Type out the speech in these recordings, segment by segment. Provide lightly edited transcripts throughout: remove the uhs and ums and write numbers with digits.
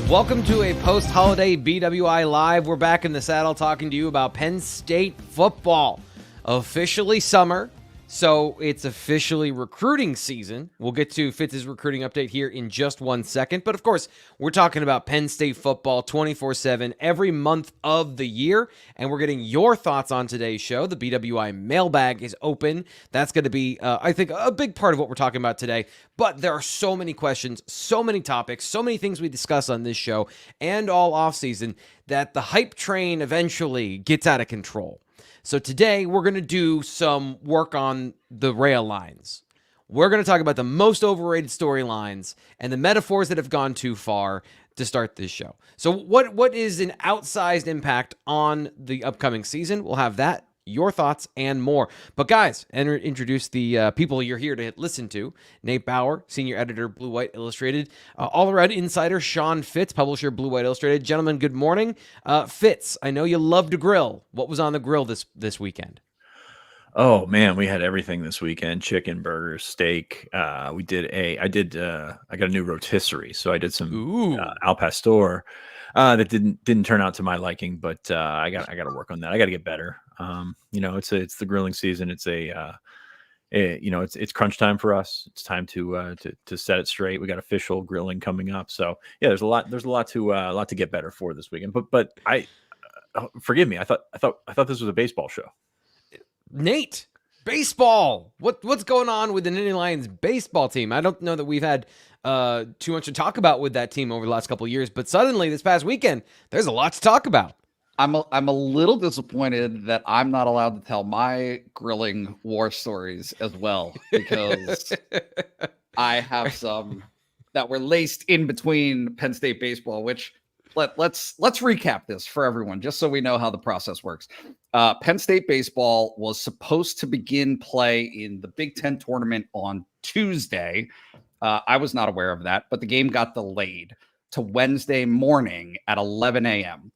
Welcome to a post-holiday BWI Live. We're back in the saddle talking to you about Penn State football. Officially summer, so it's officially recruiting season. We'll get to Fitz's recruiting update here in just 1 second. But of course, we're talking about Penn State football 24/7 every month of the year. And we're getting your thoughts on today's show. The BWI Mailbag is open. That's going to be, I think, a big part of what we're talking about today. But there are so many questions, so many topics, so many things we discuss on this show and all offseason that the hype train eventually gets out of control. So today, we're going to do some work on the rail lines. We're going to talk about the most overrated storylines and the metaphors that have gone too far to start this show. So what is an outsized impact on the upcoming season? We'll have that, your thoughts, and more. But guys, introduce the people you're here to listen to. Nate Bauer, senior editor, Blue White Illustrated. All-around insider, Sean Fitz, publisher, Blue White Illustrated. Gentlemen, good morning. Fitz, I know you love to grill. What was on the grill this weekend? Oh man, we had everything this weekend: chicken, burgers, steak. I got a new rotisserie, so I did some al pastor. That didn't turn out to my liking, but I got to work on that. I got to get better. It's the grilling season. It's it's crunch time for us. It's time to set it straight. We got official grilling coming up, so yeah, there's a lot to get better for this weekend. But forgive me, I thought this was a baseball show. Nate, baseball. What's going on with the Nittany Lions baseball team? I don't know that we've had too much to talk about with that team over the last couple of years, but suddenly this past weekend, there's a lot to talk about. I'm a little disappointed that I'm not allowed to tell my grilling war stories as well, because I have some that were laced in between Penn State baseball, which let's recap this for everyone, just so we know how the process works. Penn State baseball was supposed to begin play in the Big Ten tournament on Tuesday. I was not aware of that, but the game got delayed to Wednesday morning at 11 a.m.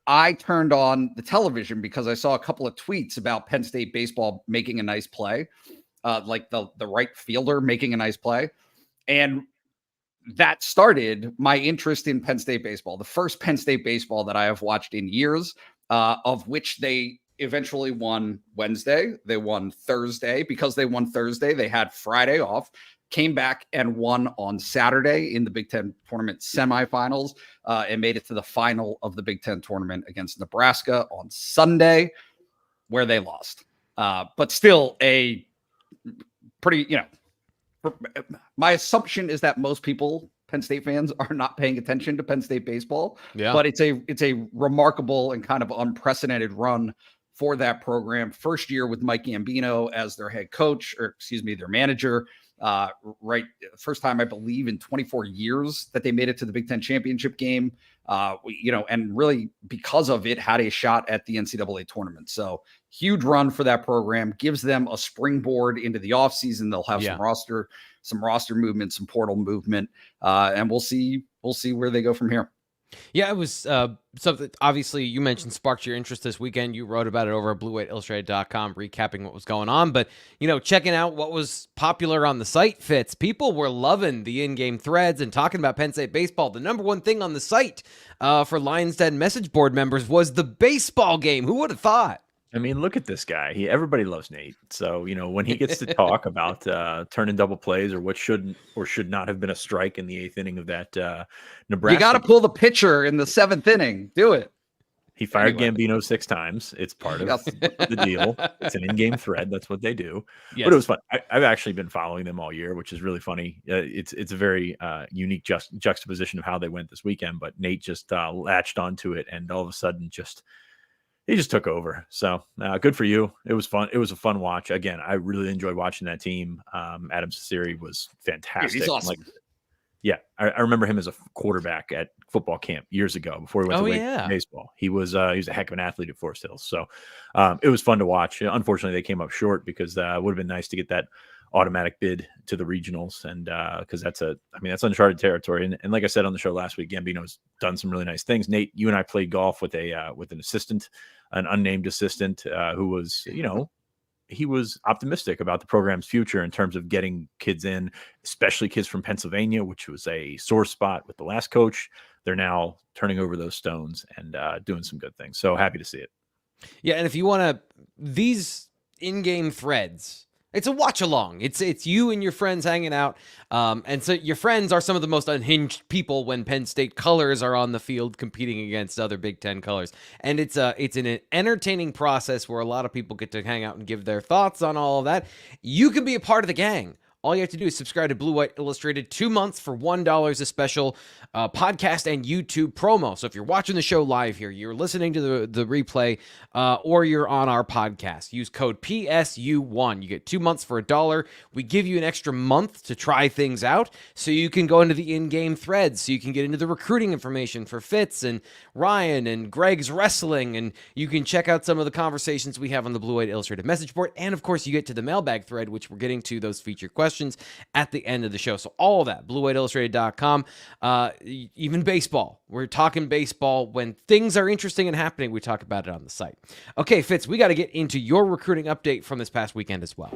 I turned on the television because I saw a couple of tweets about Penn State baseball making a nice play, like the right fielder making a nice play. And that started my interest in Penn State baseball, the first Penn State baseball that I have watched in years, of which they eventually won Wednesday. They won Thursday. Because they won Thursday, they had Friday off, came back and won on Saturday in the Big Ten tournament semifinals, and made it to the final of the Big Ten tournament against Nebraska on Sunday, where they lost. But still a pretty, my assumption is that most people, Penn State fans, are not paying attention to Penn State baseball. Yeah. But it's a remarkable and kind of unprecedented run for that program. First year with Mike Gambino as their head coach, their manager. Right. First time, I believe, in 24 years that they made it to the Big Ten championship game, and really because of it had a shot at the NCAA tournament. So huge run for that program, gives them a springboard into the offseason. They'll have some roster movement, some portal movement, and we'll see where they go from here. Yeah, it was something, obviously, you mentioned sparked your interest this weekend. You wrote about it over at BlueWhiteIllustrated.com, recapping what was going on. But, checking out what was popular on the site, Fitz. People were loving the in-game threads and talking about Penn State baseball. The number one thing on the site for Lions Den message board members was the baseball game. Who would have thought? I mean, look at this guy. Everybody loves Nate. So, when he gets to talk about turning double plays or what should or should not have been a strike in the eighth inning of that Nebraska. You got to pull the pitcher in the seventh inning. Do it. He fired Gambino 6 times. It's part of the deal. It's an in-game thread. That's what they do. Yes. But it was fun. I've actually been following them all year, which is really funny. It's a very unique juxtaposition of how they went this weekend. But Nate just latched onto it, and all of a sudden he just took over. So good for you. It was fun. It was a fun watch. Again, I really enjoyed watching that team. Adam Tyseer was fantastic. He's awesome. I remember him as a quarterback at football camp years ago before he went to baseball. He was a heck of an athlete at Forest Hills. So it was fun to watch. Unfortunately, they came up short because it would have been nice to get that automatic bid to the regionals, and because that's uncharted territory. And like I said on the show last week, Gambino's done some really nice things. Nate, you and I played golf with an assistant, an unnamed assistant, who was he was optimistic about the program's future in terms of getting kids in, especially kids from Pennsylvania, which was a sore spot with the last coach. They're now turning over those stones and doing some good things. So happy to see it. Yeah, and if you want these in-game threads, it's a watch along. It's you and your friends hanging out, and so your friends are some of the most unhinged people when Penn State colors are on the field competing against other Big Ten colors. And it's an entertaining process where a lot of people get to hang out and give their thoughts on all of that. You can be a part of the gang. All you have to do is subscribe to Blue White Illustrated 2 months for $1, a special podcast and YouTube promo. So if you're watching the show live here, you're listening to the replay, or you're on our podcast, use code PSU1. You get 2 months for $1. We give you an extra month to try things out so you can go into the in-game threads, so you can get into the recruiting information for Fitz and Ryan and Greg's wrestling, and you can check out some of the conversations we have on the Blue White Illustrated message board. And of course, you get to the mailbag thread, which we're getting to those featured questions at the end of the show. So all of that, bluewhiteillustrated.com, even baseball. We're talking baseball. When things are interesting and happening, we talk about it on the site. Okay, Fitz, we got to get into your recruiting update from this past weekend as well.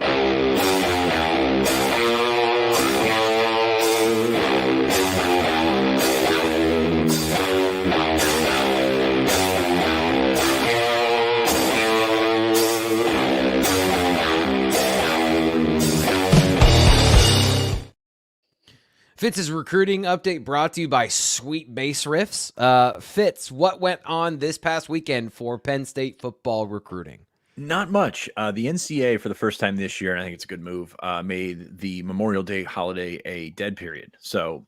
Fitz's recruiting update brought to you by Sweet Bass Riffs. Fitz, what went on this past weekend for Penn State football recruiting? Not much. The NCAA, for the first time this year, and I think it's a good move, made the Memorial Day holiday a dead period. So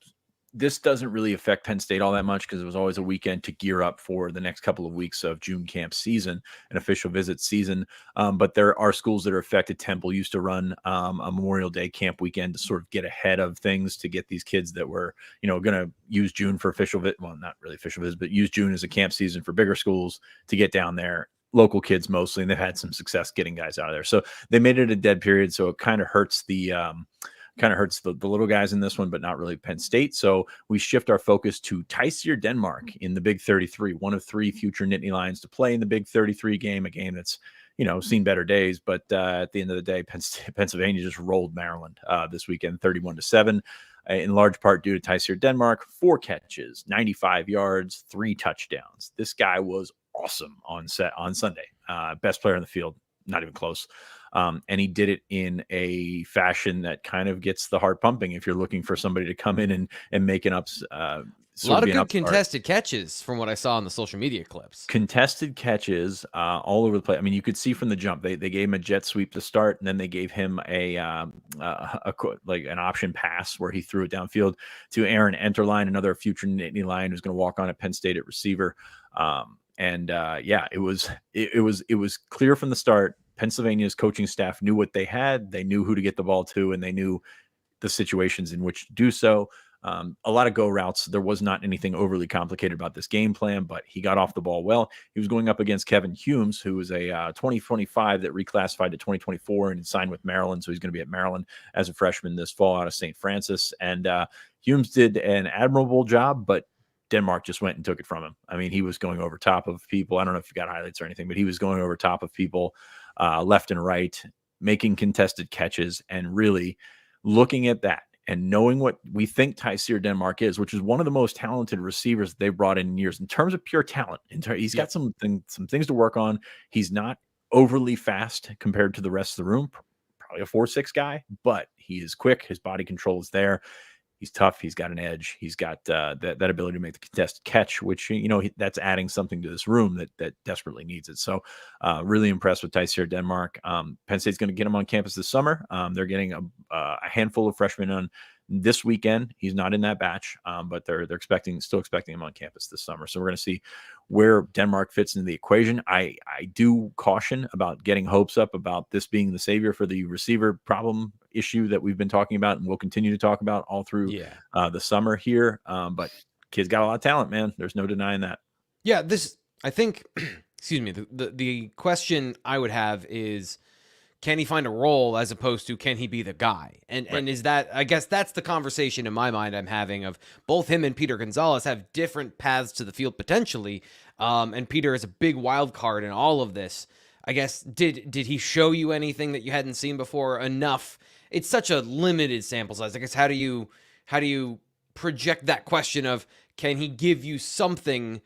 this doesn't really affect Penn State all that much because it was always a weekend to gear up for the next couple of weeks of June camp season, an official visit season. But there are schools that are affected. Temple used to run a Memorial Day camp weekend to sort of get ahead of things, to get these kids that were, going to use June for official visit. Well, not really official visit, but use June as a camp season for bigger schools to get down there. Local kids mostly, and they've had some success getting guys out of there. So they made it a dead period. So it kind of hurts the little guys in this one, but not really Penn State. So we shift our focus to Tyseer Denmark in the Big 33, one of 3 future Nittany Lions to play in the Big 33 game, a game that's, seen better days. But at the end of the day, Pennsylvania just rolled Maryland this weekend, 31-7, in large part due to Tyseer Denmark. 4 catches, 95 yards, 3 touchdowns. This guy was awesome on Sunday. Best player in the field, not even close. And he did it in a fashion that kind of gets the heart pumping if you're looking for somebody to come in and make an ups. A lot of good contested catches from what I saw on the social media clips. Contested catches all over the place. I mean, you could see from the jump, they gave him a jet sweep to start, and then they gave him an option pass where he threw it downfield to Aaron Enterline, another future Nittany Lion who's going to walk on at Penn State at receiver. It was clear from the start. Pennsylvania's coaching staff knew what they had. They knew who to get the ball to, and they knew the situations in which to do so. A lot of go routes. There was not anything overly complicated about this game plan, but he got off the ball well. He was going up against Kevin Humes, who was a 2025 that reclassified to 2024 and signed with Maryland. So he's going to be at Maryland as a freshman this fall out of St. Francis. And Humes did an admirable job, but Denmark just went and took it from him. I mean, he was going over top of people. I don't know if you got highlights or anything, but he was going over top of people left and right, making contested catches, and really looking at that and knowing what we think Tyseer Denmark is, which is one of the most talented receivers they've brought in years in terms of pure talent. He's got some things to work on. He's not overly fast compared to the rest of the room, probably a 4.6 guy, but he is quick. His body control is there. He's tough. He's got an edge. He's got that ability to make the contested catch, which, that's adding something to this room that desperately needs it. So really impressed with Tyseer Denmark. Penn State's going to get him on campus this summer. They're getting a handful of freshmen on this weekend. He's not in that batch, but they're still expecting him on campus this summer. So we're going to see where Denmark fits into the equation. I do caution about getting hopes up about this being the savior for the receiver problem issue that we've been talking about and will continue to talk about all through the summer here. But kid's got a lot of talent, man. There's no denying that. Yeah, I think, excuse me, the question I would have is, can he find a role as opposed to can he be the guy? And is that, I guess that's the conversation in my mind I'm having of both him and Peter Gonzalez have different paths to the field potentially. And Peter is a big wild card in all of this. I guess, did he show you anything that you hadn't seen before enough? It's such a limited sample size. I guess, how do you project that question of, can he give you something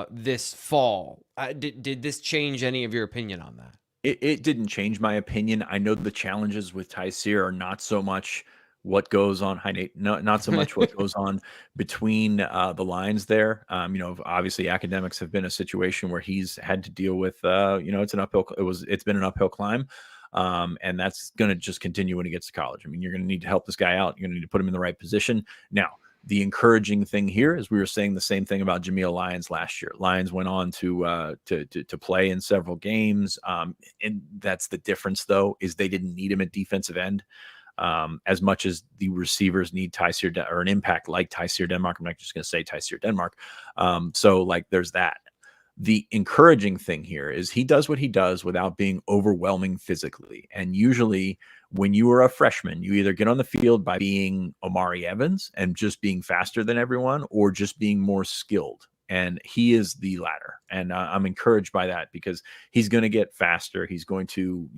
this fall? Did this change any of your opinion on that? It didn't change my opinion. I know the challenges with Tyseer are not so much what goes on. Hi, Nate. Not so much what goes on between the lines there. Obviously academics have been a situation where he's had to deal with, it's been an uphill climb. And that's going to just continue when he gets to college. I mean, you're going to need to help this guy out. You're going to need to put him in the right position. Now, the encouraging thing here is we were saying the same thing about Jameel Lyons last year. Lyons went on to play in several games. And that's the difference, though, is they didn't need him at defensive end as much as the receivers need Tyseer or an impact like Tyseer Denmark. I'm not just going to say Tyseer Denmark. So there's that. The encouraging thing here is he does what he does without being overwhelming physically. And usually when you are a freshman, you either get on the field by being Omari Evans and just being faster than everyone, or just being more skilled. And he is the latter. And I'm encouraged by that, because he's going to get faster. He's going to,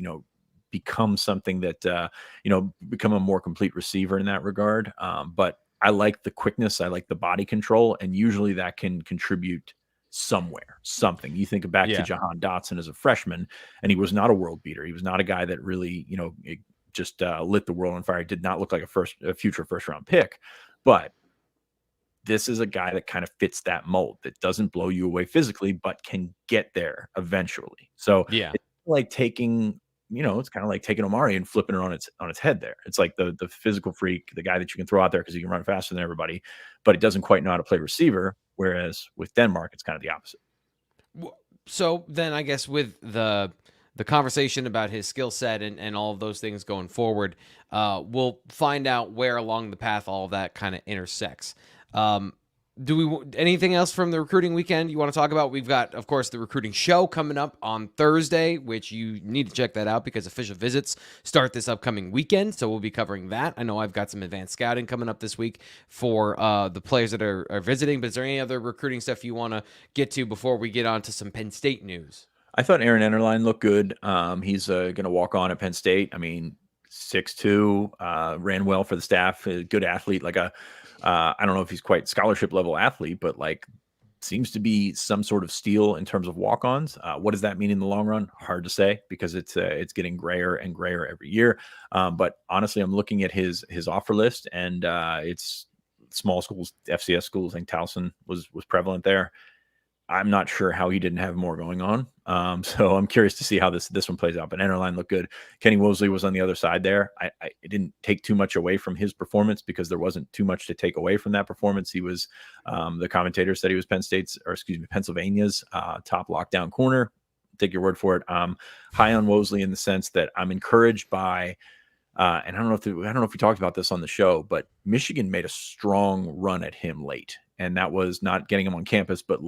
become something that, become a more complete receiver in that regard. But I like the quickness. I like the body control. And usually that can contribute something. You think back to Jahan Dotson as a freshman, and he was not a world beater. He was not a guy that really, just lit the world on fire. He did not look like a future first round pick, but this is a guy that kind of fits that mold, that doesn't blow you away physically, but can get there eventually. So it's like taking, it's kind of like taking Omari and flipping it on its head there. It's like the physical freak, the guy that you can throw out there because he can run faster than everybody, but he doesn't quite know how to play receiver. Whereas with Denmark, it's kind of the opposite. So then I guess with the conversation about his skill set and all of those things going forward, we'll find out where along the path all of that kind of intersects. Anything else from the recruiting weekend you want to talk about? We've got, of course, the recruiting show coming up on Thursday, which you need to check that out because official visits start this upcoming weekend. So we'll be covering that. I know I've got some advanced scouting coming up this week for the players that are visiting, but is there any other recruiting stuff you want to get to before we get on to some Penn State news? I thought Aaron Enterline looked good. He's going to walk on at Penn State. I mean, 6'2", ran well for the staff, a good athlete, I don't know if he's quite scholarship level athlete, but seems to be some sort of steal in terms of walk-ons. What does that mean in the long run? Hard to say, because it's getting grayer and grayer every year. But honestly, I'm looking at his offer list, and it's small schools, FCS schools. I think Towson was prevalent there. I'm not sure how he didn't have more going on. So I'm curious to see how this one plays out. But Enterline looked good. Kenny Woseley was on the other side there. It didn't take too much away from his performance, because there wasn't too much to take away from that performance. He was, the commentator said he was Pennsylvania's top lockdown corner. Take your word for it. High on Woseley in the sense that I'm encouraged by, and I don't know if we talked about this on the show, but Michigan made a strong run at him late. And that was not getting him on campus, but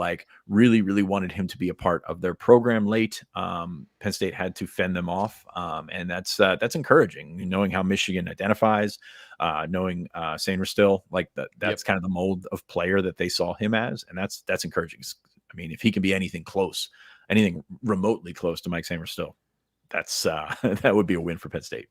really, really wanted him to be a part of their program late. Penn State had to fend them off. And that's encouraging, knowing how Michigan identifies, knowing Sainer still, that's kind of the mold of player that they saw him as. And that's encouraging. I mean, if he can be anything remotely close to Mike Sainer still, that would be a win for Penn State.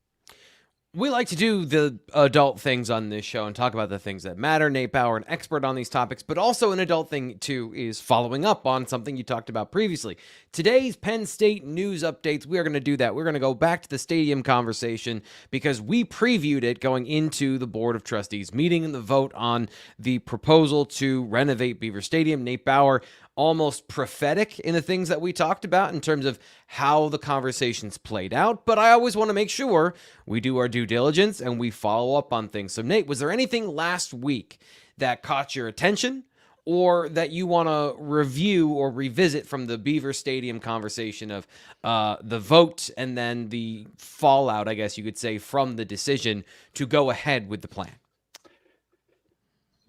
We like to do the adult things on this show and talk about the things that matter. Nate Bauer, an expert on these topics, but also an adult thing, too, is following up on something you talked about previously. Today's Penn State news updates, we are going to do that. We're going to go back to the stadium conversation because we previewed it going into the Board of Trustees meeting and the vote on the proposal to renovate Beaver Stadium. Nate Bauer, almost prophetic in the things that we talked about in terms of how the conversations played out. But I always want to make sure we do our due diligence and we follow up on things. So Nate, was there anything last week that caught your attention or that you want to review or revisit from the Beaver Stadium conversation of the vote and then the fallout, I guess you could say, from the decision to go ahead with the plan?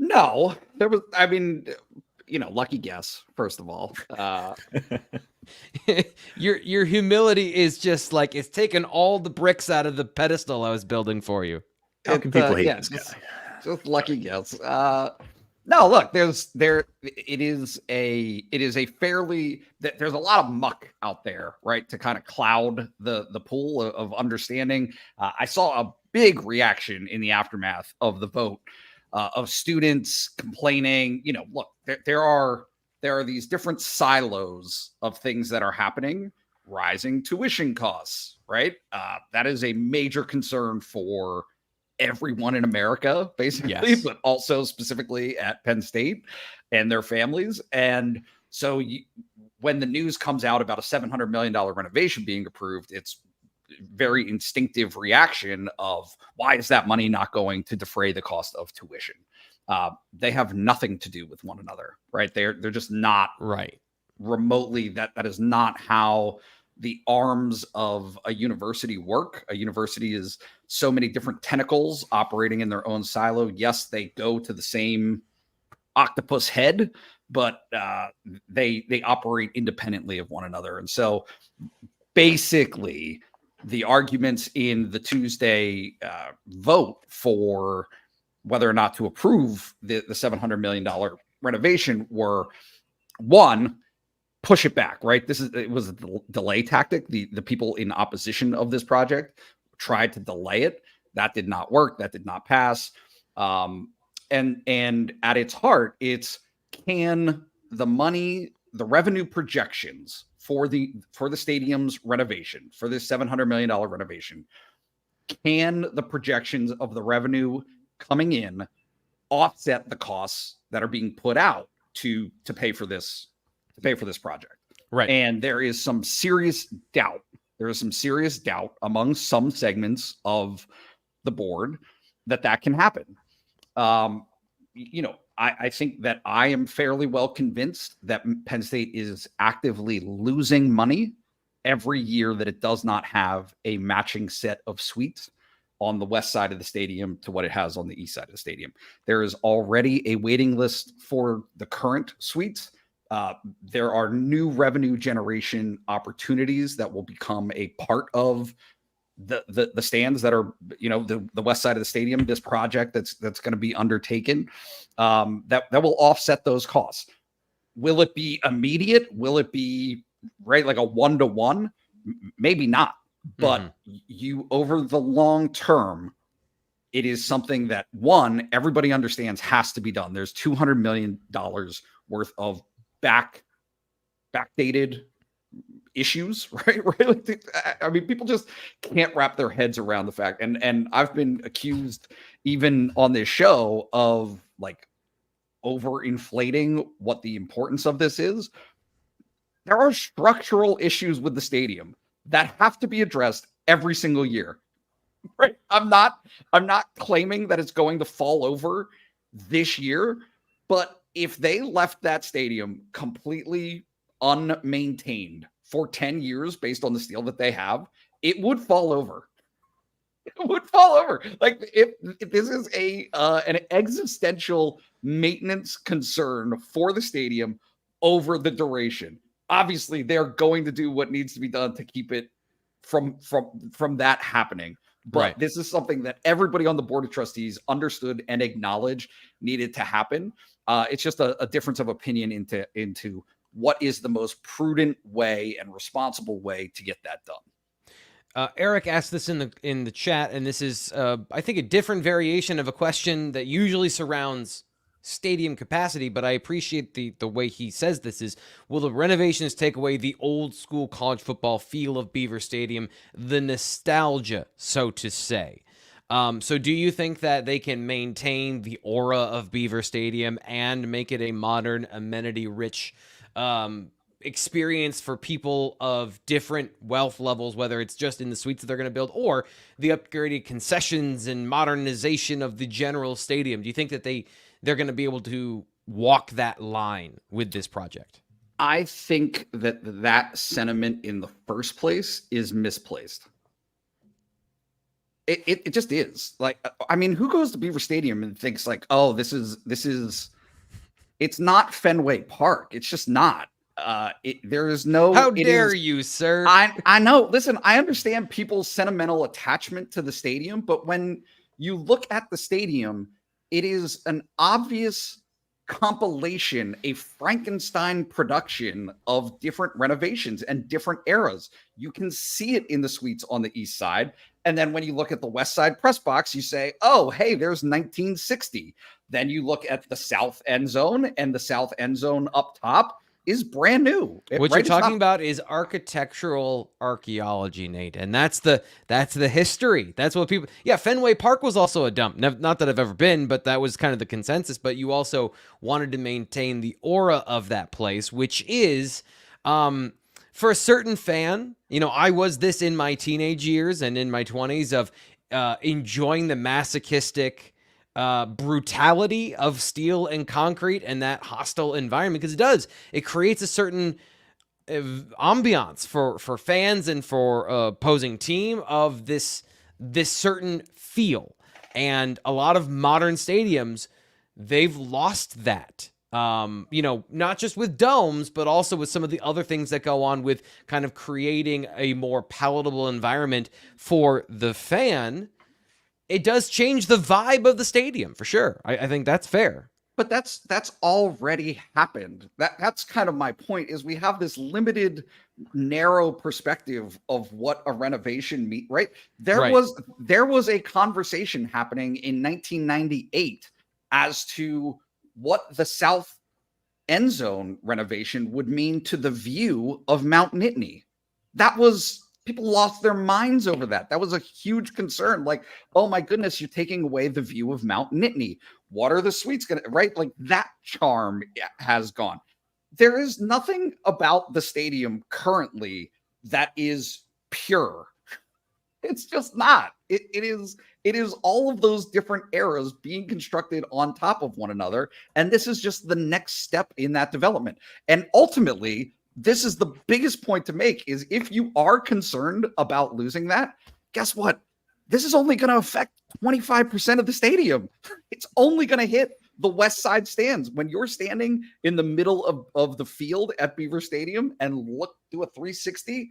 No, lucky guess, first of all. Your humility is just it's taken all the bricks out of the pedestal I was building for you. How can people hate this guy? Just lucky guess. No, look, there's a lot of muck out there, right, to kind of cloud the pool of understanding. I saw a big reaction in the aftermath of the vote of students complaining. Look, there are these different silos of things that are happening. Rising tuition costs, right? That is a major concern for everyone in America, basically, yes, but also specifically at Penn State and their families. And so when the news comes out about a $700 million renovation being approved, it's very instinctive reaction of, why is that money not going to defray the cost of tuition? They have nothing to do with one another, right? They're just not right remotely. That is not how the arms of a university work. A university is so many different tentacles operating in their own silo. Yes, they go to the same octopus head, but they operate independently of one another. And so basically the arguments in the Tuesday vote for whether or not to approve the $700 million renovation were, one, push it back, right? It was a delay tactic. The people in opposition of this project tried to delay it. That did not work. That did not pass. And at its heart, it's, can the revenue projections for the stadium's renovation, for this $700 million renovation, can the projections of the revenue coming in offset the costs that are being put out to pay for this project? Right. And there is some serious doubt. There is some serious doubt among some segments of the board that can happen. I think that I am fairly well convinced that Penn State is actively losing money every year that it does not have a matching set of suites on the west side of the stadium to what it has on the east side of the stadium. There is already a waiting list for the current suites. There are new revenue generation opportunities that will become a part of the stands that are, the west side of the stadium, this project that's going to be undertaken, that will offset those costs. Will it be immediate? Will it be like a 1-to-1? Maybe not, but you, over the long term, it is something that, one, everybody understands has to be done. There's $200 million worth of backdated issues, right? I mean, people just can't wrap their heads around the fact. And I've been accused, even on this show, of like overinflating what the importance of this is. There are structural issues with the stadium that have to be addressed every single year, right? I'm not claiming that it's going to fall over this year, but if they left that stadium completely unmaintained for 10 years based on the steel that they have, it would fall over. It would fall over. Like, if this is an existential maintenance concern for the stadium over the duration, obviously they're going to do what needs to be done to keep it from that happening. But right, this is something that everybody on the board of trustees understood and acknowledged needed to happen. It's just a difference of opinion into what is the most prudent way and responsible way to get that done. Eric asked this in the chat, and this is, I think, a different variation of a question that usually surrounds stadium capacity, but I appreciate the way he says this is, will the renovations take away the old school college football feel of Beaver Stadium, the nostalgia, so to say? So do you think that they can maintain the aura of Beaver Stadium and make it a modern, amenity-rich experience for people of different wealth levels, whether it's just in the suites that they're going to build or the upgraded concessions and modernization of the general stadium? Do you think that they're going to be able to walk that line with this project? I think that sentiment in the first place is misplaced. It just is. Like, I mean, who goes to Beaver Stadium and thinks like, oh, this is it's not Fenway Park. It's just not. There is no. How dare you, sir? I know. Listen, I understand people's sentimental attachment to the stadium, but when you look at the stadium, it is an obvious compilation, a Frankenstein production of different renovations and different eras. You can see it in the suites on the east side. And then when you look at the west side press box, you say, oh, hey, there's 1960. Then you look at the south end zone, and the south end zone up top is brand new. What you're talking about is architectural archaeology, Nate, and that's the history. That's what people. Yeah, Fenway Park was also a dump. Not that I've ever been, but that was kind of the consensus. But you also wanted to maintain the aura of that place, which is, for a certain fan. You know, I was this in my teenage years and in my 20s of enjoying the masochistic brutality of steel and concrete and that hostile environment, because it creates a certain ambiance for fans and for opposing team of this certain feel. And a lot of modern stadiums, they've lost that. You know, not just with domes, but also with some of the other things that go on with kind of creating a more palatable environment for the fan. It does change the vibe of the stadium for sure. I think that's fair. But that's already happened. That's kind of my point, is we have this limited, narrow perspective of what a renovation means, right? There was a conversation happening in 1998 as to what the south end zone renovation would mean to the view of Mount Nittany. People lost their minds over that. That was a huge concern. Like, oh my goodness, you're taking away the view of Mount Nittany. What are the suites going to, right? Like, that charm has gone. There is nothing about the stadium currently that is pure. It's just not. It is all of those different eras being constructed on top of one another. And this is just the next step in that development. And ultimately, this is the biggest point to make, is if you are concerned about losing that, guess what? This is only going to affect 25% of the stadium. It's only going to hit the west side stands. When you're standing in the middle of the field at Beaver Stadium and do a 360,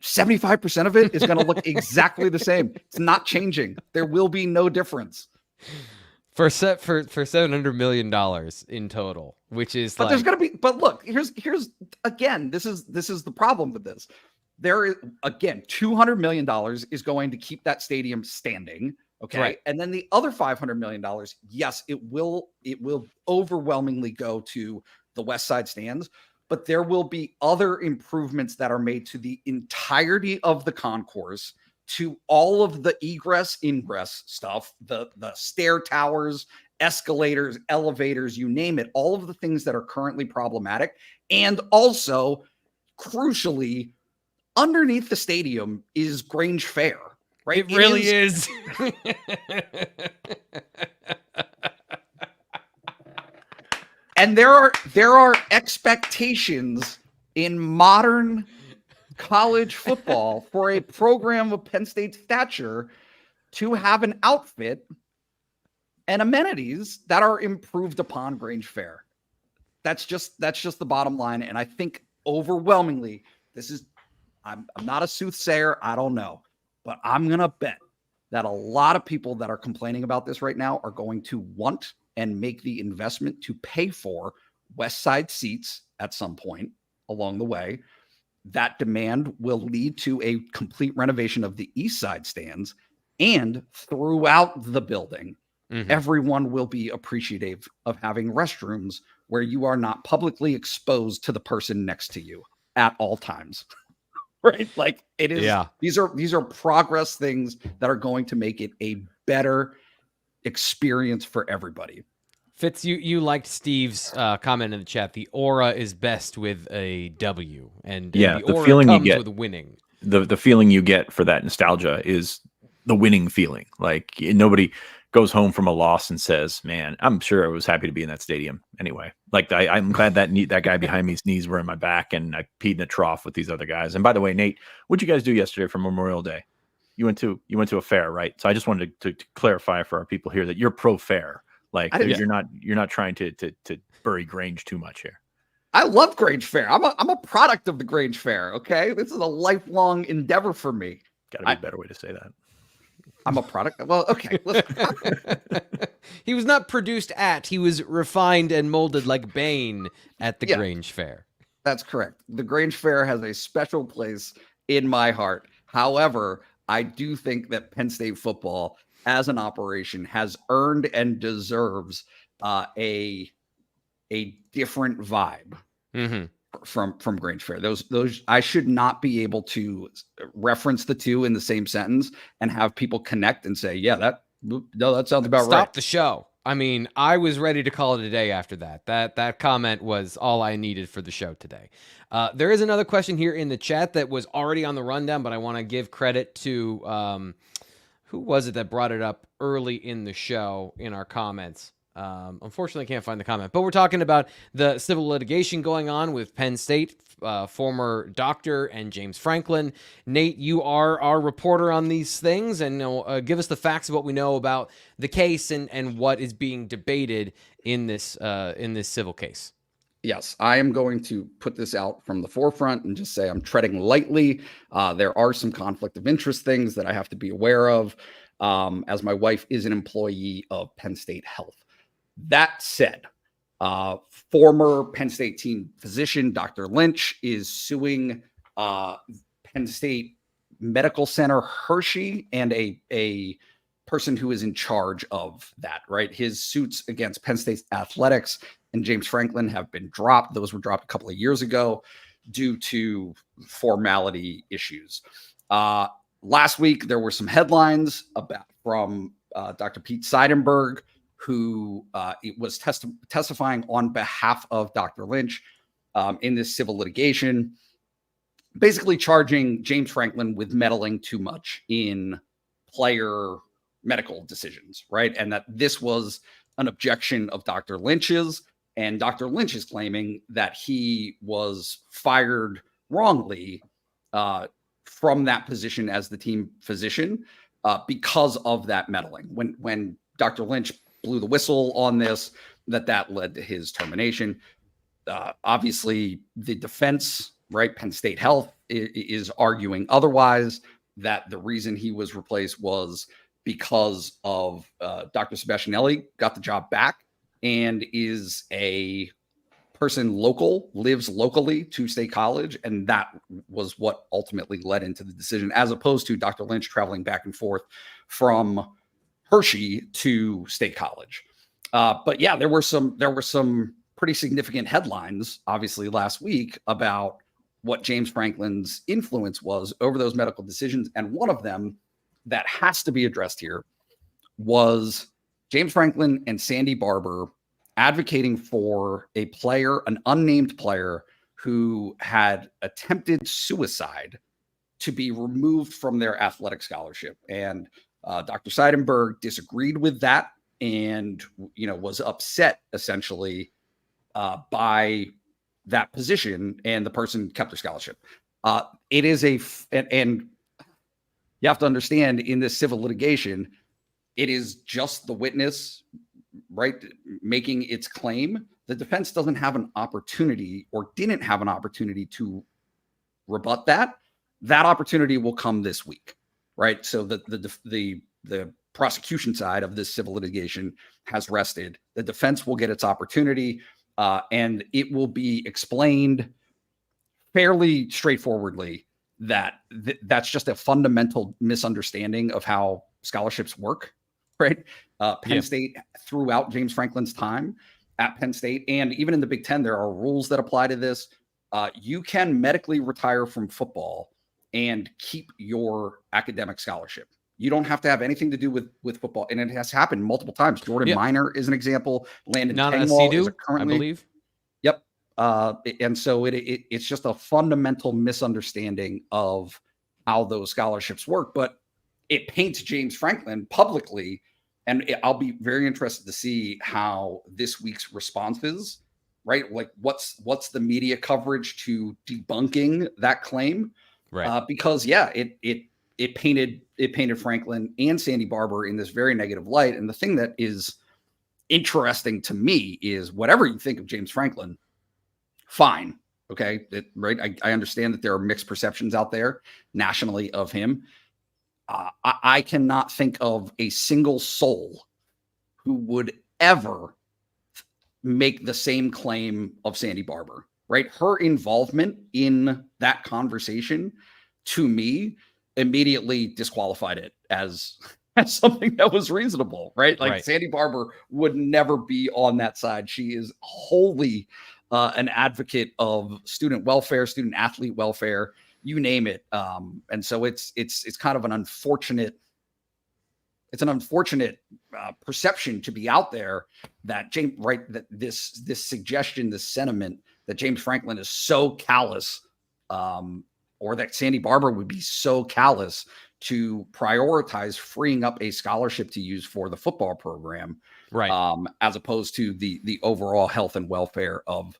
75% of it is going to look exactly the same. It's not changing. There will be no difference. For $700 million in total, which is but there's gonna be. But look, here's again. This is the problem with this. There is, again, $200 million is going to keep that stadium standing. Okay, right. And then the other $500 million, yes, it will overwhelmingly go to the west side stands. But there will be other improvements that are made to the entirety of the concourse, to all of the egress, ingress stuff, the stair towers, escalators, elevators, you name it, all of the things that are currently problematic. And also, crucially, underneath the stadium is Grange Fair, right? It really is. And there are expectations in modern college football for a program of Penn State stature to have an outfit and amenities that are improved upon Grange Fair. That's just the bottom line. And I think overwhelmingly, I'm not a soothsayer. I don't know, but I'm going to bet that a lot of people that are complaining about this right now are going to want and make the investment to pay for west side seats at some point along the way. That demand will lead to a complete renovation of the east side stands, and throughout the building, everyone will be appreciative of having restrooms where you are not publicly exposed to the person next to you at all times. Right? Like, it is. Yeah. These are progress things that are going to make it a better experience for everybody. Fitz, you liked Steve's comment in the chat. The aura is best with a W, and yeah, the aura feeling comes you get with winning. The feeling you get for that nostalgia is the winning feeling. Like, nobody goes home from a loss and says, "Man, I'm sure I was happy to be in that stadium anyway." Like, I'm glad that guy behind me's knees were in my back, and I peed in a trough with these other guys. And by the way, Nate, what'd you guys do yesterday for Memorial Day? You went to a fair, right? So I just wanted to clarify for our people here that you're pro fair. Like, you're not trying to bury Grange too much here. I love Grange Fair. I'm a product of the Grange Fair. Okay, this is a lifelong endeavor for me. Got to be a better way to say that. I'm a product. Well, okay. He was not produced at. He was refined and molded like Bane at the Grange Fair. That's correct. The Grange Fair has a special place in my heart. However, I do think that Penn State football as an operation has earned and deserves a different vibe from Grange Fair. Those I should not be able to reference the two in the same sentence and have people connect and say, yeah, that sounds about right. Stop the show. I mean, I was ready to call it a day after that. That comment was all I needed for the show today. There is another question here in the chat that was already on the rundown, but I want to give credit to who was it that brought it up early in the show in our comments. Unfortunately, I can't find the comment, but we're talking about the civil litigation going on with Penn State, former doctor, and James Franklin. Nate, you are our reporter on these things, and give us the facts of what we know about the case and what is being debated in this civil case. Yes, I am going to put this out from the forefront and just say I'm treading lightly. There are some conflict of interest things that I have to be aware of, as my wife is an employee of Penn State Health. That said, former Penn State team physician Dr. Lynch is suing Penn State Medical Center Hershey and a person who is in charge of that, right? His suits against Penn State athletics and James Franklin have been dropped. Those were dropped a couple of years ago due to formality issues. Last week, there were some headlines from Dr. Pete Seidenberg, who was testifying on behalf of Dr. Lynch in this civil litigation, basically charging James Franklin with meddling too much in player medical decisions, right? And that this was an objection of Dr. Lynch's, and Dr. Lynch is claiming that he was fired wrongly from that position as the team physician because of that meddling. When Dr. Lynch blew the whistle on this, that led to his termination. Obviously, the defense, right, Penn State Health is arguing otherwise, that the reason he was replaced was because of Dr. Sebastianelli got the job back and is a person lives locally to State College, and that was what ultimately led into the decision, as opposed to Dr. Lynch traveling back and forth from Hershey to State College. But yeah, there were some pretty significant headlines, obviously, last week about what James Franklin's influence was over those medical decisions. And one of them that has to be addressed here was James Franklin and Sandy Barber advocating for a player, an unnamed player, who had attempted suicide to be removed from their athletic scholarship. And Dr. Seidenberg disagreed with that and, was upset essentially by that position, and the person kept their scholarship. It is and you have to understand, in this civil litigation, it is just the witness, right, making its claim. The defense doesn't have an opportunity, or didn't have an opportunity, to rebut that. That opportunity will come this week, right? So the prosecution side of this civil litigation has rested. The defense will get its opportunity, and it will be explained fairly straightforwardly that that's just a fundamental misunderstanding of how scholarships work, right? Penn State, throughout James Franklin's time at Penn State, and even in the Big Ten, there are rules that apply to this. You can medically retire from football and keep your academic scholarship. You don't have to have anything to do with football. And it has happened multiple times. Jordan Minor is an example. Landon Tangwall is currently, I believe. Yep. And so it's just a fundamental misunderstanding of how those scholarships work. But it paints James Franklin publicly, and I'll be very interested to see how this week's response is, right? Like what's the media coverage to debunking that claim? Right. Because it painted Franklin and Sandy Barber in this very negative light. And the thing that is interesting to me is, whatever you think of James Franklin, fine. Okay. Right. I understand that there are mixed perceptions out there nationally of him. I cannot think of a single soul who would ever make the same claim of Sandy Barber, right? Her involvement in that conversation, to me, immediately disqualified it as something that was reasonable, right? Like Sandy Barber would never be on that side. She is wholly an advocate of student welfare, student athlete welfare, you name it. And so it's kind of an unfortunate, perception to be out there that James, right, that this suggestion, this sentiment that James Franklin is so callous, or that Sandy Barber would be so callous to prioritize freeing up a scholarship to use for the football program, right? As opposed to the overall health and welfare of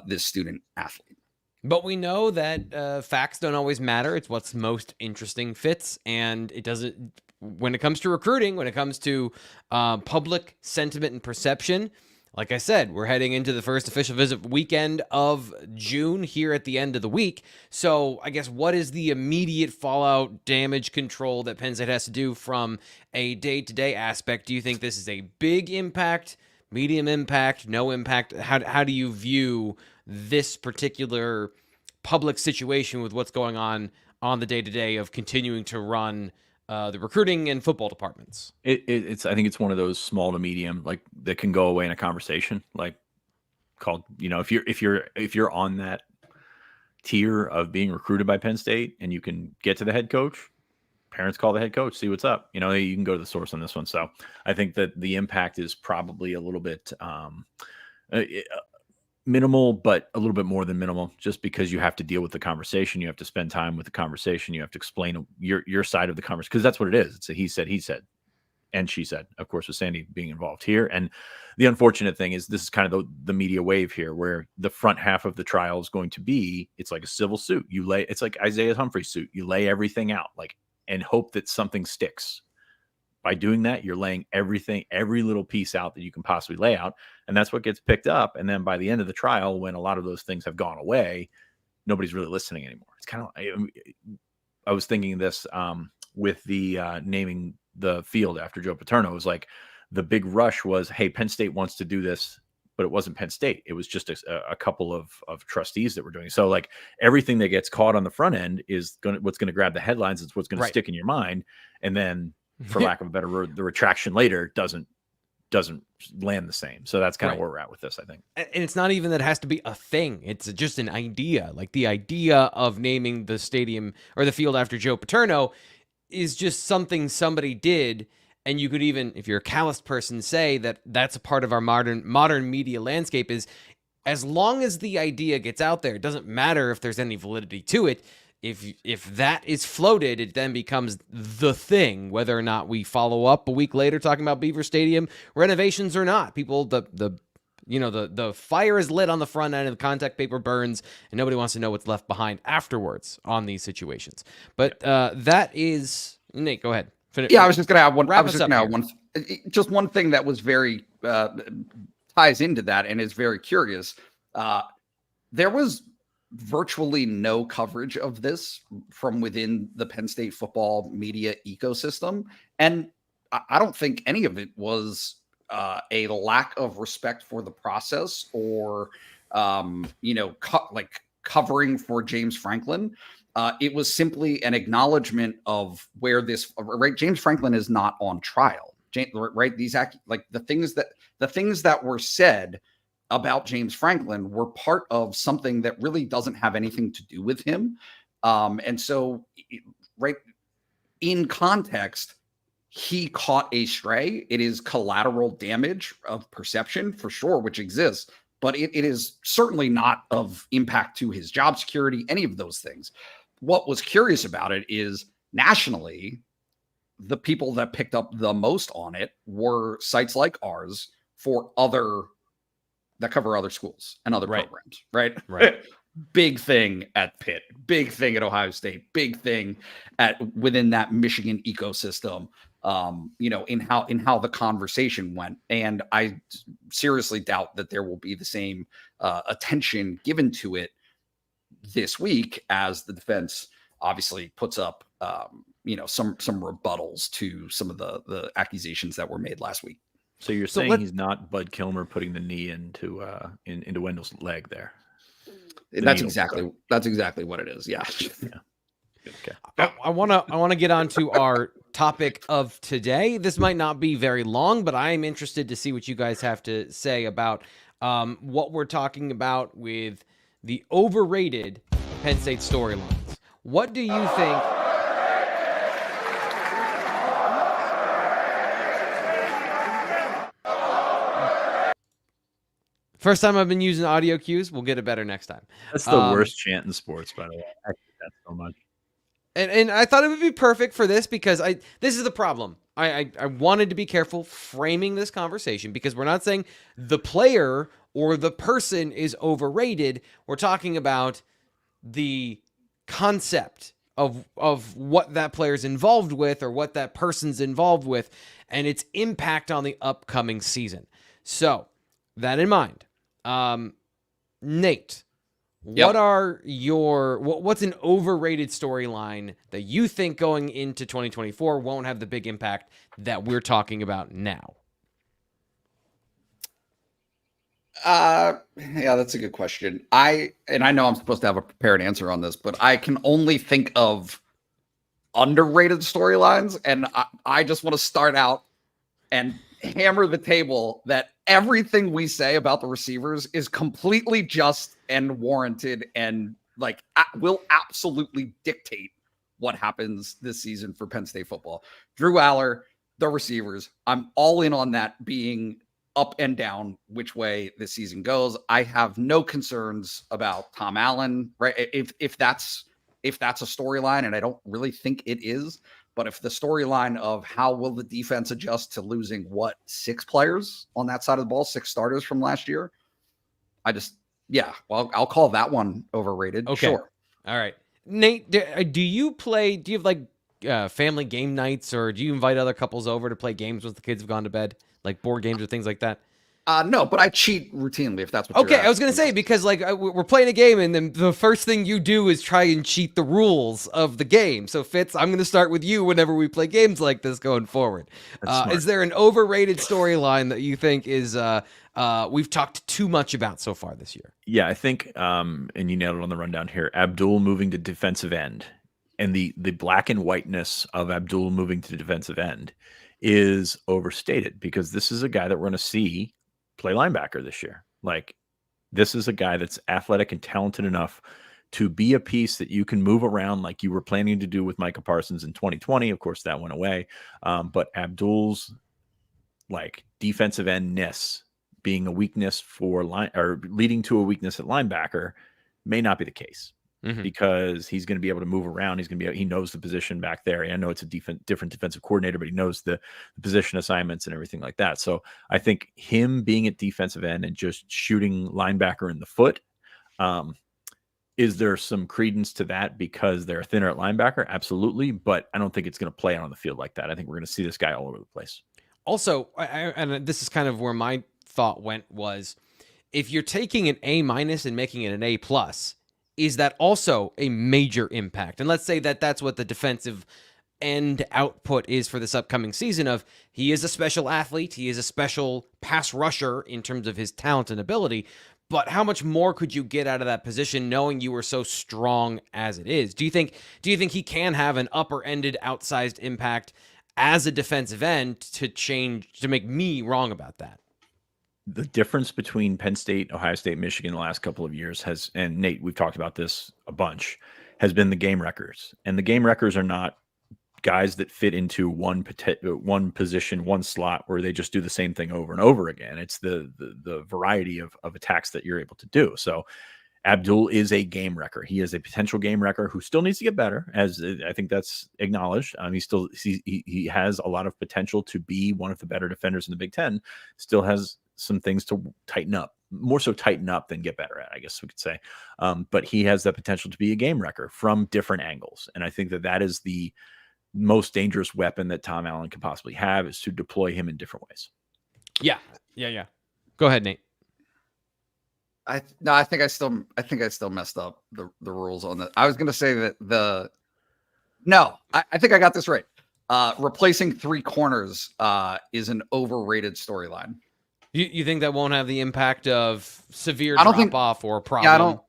this student athlete. But we know that facts don't always matter. It's what's most interesting, Fitz, and it doesn't. When it comes to recruiting, when it comes to public sentiment and perception, like I said, we're heading into the first official visit weekend of June here at the end of the week. So I guess what is the immediate fallout damage control that Penn State has to do from a day-to-day aspect? Do you think this is a big impact, medium impact, no impact? How do you view this particular public situation with what's going on the day-to-day of continuing to run the recruiting and football departments? I think it's one of those small to medium, like that can go away in a conversation, like called, if you're on that tier of being recruited by Penn State and you can get to the head coach, parents call the head coach, see what's up. You can go to the source on this one. So I think that the impact is probably a little bit minimal, but a little bit more than minimal, just because you have to deal with the conversation. You have to spend time with the conversation. You have to explain your side of the conversation, because that's what it is. It's a he said, and she said, of course, with Sandy being involved here. And the unfortunate thing is this is kind of the media wave here, where the front half of the trial is going to be, it's like a civil suit. It's like Isaiah Humphrey's suit. You lay everything out and hope that something sticks. By doing that, you're laying every little piece out that you can possibly lay out. And that's what gets picked up. And then by the end of the trial, when a lot of those things have gone away, nobody's really listening anymore. It's kind of, I was thinking this with the naming the field after Joe Paterno. It was like the big rush was, hey, Penn State wants to do this, but it wasn't Penn State. It was just a couple of trustees that were doing it. So like everything that gets caught on the front end is what's going to grab the headlines. It's what's going to stick in your mind. And then, for lack of a better word, the retraction later doesn't land the same. So that's kind of where we're at with this, I think. And it's not even that it has to be a thing. It's just an idea. Like the idea of naming the stadium or the field after Joe Paterno is just something somebody did. And you could even, if you're a calloused person, say that that's a part of our modern media landscape. Is as long as the idea gets out there, it doesn't matter if there's any validity to it. If that is floated, it then becomes the thing, whether or not we follow up a week later talking about Beaver Stadium renovations or not. People, the fire is lit on the front end and the contact paper burns, and nobody wants to know what's left behind afterwards on these situations. But that is, Nate, go ahead. I was just going to have one. Just one thing that was very ties into that and is very curious. There was virtually no coverage of this from within the Penn State football media ecosystem. And I don't think any of it was a lack of respect for the process or, covering for James Franklin. It was simply an acknowledgement of where this, right? James Franklin is not on trial, right? The things that were said about James Franklin were part of something that really doesn't have anything to do with him. And so, right, in context, he caught a stray. It is collateral damage of perception for sure, which exists, but it is certainly not of impact to his job security, any of those things. What was curious about it is nationally, the people that picked up the most on it were sites like ours that cover other schools and other programs, right? Big thing at Pitt, big thing at Ohio State, big thing within that Michigan ecosystem, in how the conversation went. And I seriously doubt that there will be the same attention given to it this week as the defense obviously puts up some rebuttals to some of the accusations that were made last week. So you're saying he's not Bud Kilmer putting the knee into Wendell's leg there? That's exactly what it is. Yeah. Okay. I want to get on to our topic of today. This might not be very long, but I am interested to see what you guys have to say about what we're talking about with the overrated Penn State storylines. What do you think? First time I've been using audio cues. We'll get it better next time. That's the worst chant in sports, by the way. I hate that so much. And I thought it would be perfect for this because this is the problem. I wanted to be careful framing this conversation because we're not saying the player or the person is overrated. We're talking about the concept of what that player's involved with or what that person's involved with and its impact on the upcoming season. So that in mind, Nate, Yep. what's an overrated storyline that you think going into 2024 won't have the big impact that we're talking about now? Yeah, that's a good question. I know I'm supposed to have a prepared answer on this, but I can only think of underrated storylines, and I just want to start out and hammer the table that everything we say about the receivers is completely just and warranted and will absolutely dictate what happens this season for Penn State football. Drew Aller, the receivers, I'm all in on that being up and down which way this season goes. I have no concerns about Tom Allen, right? If that's a storyline, and I don't really think it is, but if the storyline of how will the defense adjust to losing 6 players on that side of the ball, 6 starters from last year, I'll call that one overrated. Okay. Sure. All right. Nate, do you have family game nights, or do you invite other couples over to play games once the kids have gone to bed, like board games or things like that? No, but I cheat routinely if that's what you're asking. I was going to say, because we're playing a game and then the first thing you do is try and cheat the rules of the game. So Fitz, I'm going to start with you whenever we play games like this going forward. Is there an overrated storyline that you think is we've talked too much about so far this year? Yeah, I think, and you nailed it on the rundown here, Abdul moving to defensive end and the black and whiteness of Abdul moving to defensive end is overstated, because this is a guy that we're going to see play linebacker this year. This is a guy that's athletic and talented enough to be a piece that you can move around like you were planning to do with Micah Parsons in 2020. Of course, that went away. But Abdul's defensive end-ness being a weakness for leading to a weakness at linebacker may not be the case. Because he's going to be able to move around. He knows the position back there. I know it's a different defensive coordinator, but he knows the position assignments and everything like that. So I think him being at defensive end and just shooting linebacker in the foot, is there some credence to that because they're thinner at linebacker? Absolutely. But I don't think it's going to play out on the field like that. I think we're going to see this guy all over the place. Also, and this is kind of where my thought went, was if you're taking an A- and making it an A+, is that also a major impact? And let's say that that's what the defensive end output is for this upcoming season. Of he is a special athlete, he is a special pass rusher in terms of his talent and ability, but how much more could you get out of that position knowing you were so strong as it is? Do you think he can have an upper-ended outsized impact as a defensive end to make me wrong about that? The difference between Penn State, Ohio State, Michigan the last couple of years has, and Nate, we've talked about this a bunch, has been the game wreckers. And the game wreckers are not guys that fit into one position, one slot where they just do the same thing over and over again. It's the variety of attacks that you're able to do. So Abdul is a game wrecker. He is a potential game wrecker who still needs to get better, as I think that's acknowledged. He has a lot of potential to be one of the better defenders in the Big Ten. Still has some things to tighten up, more so tighten up than get better at, I guess we could say. But he has the potential to be a game wrecker from different angles. And I think that is the most dangerous weapon that Tom Allen can possibly have, is to deploy him in different ways. Yeah. Go ahead, Nate. I think I still messed up the rules on that. I was going to say that No, I think I got this right. Replacing 3 corners is an overrated storyline. You think that won't have the impact of severe I don't think- drop-off or problem?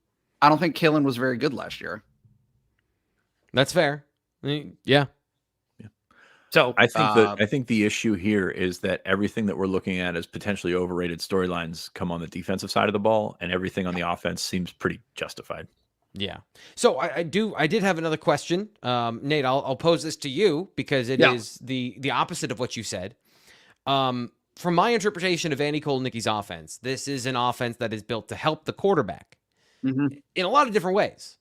I don't think Killen was very good last year. That's fair. Yeah. So I think the issue here is that everything that we're looking at as potentially overrated storylines come on the defensive side of the ball, and everything on the offense seems pretty justified. Yeah. So I did have another question. Nate, I'll pose this to you because it is the opposite of what you said. From my interpretation of Andy Kotelnicki's offense, this is an offense that is built to help the quarterback in a lot of different ways.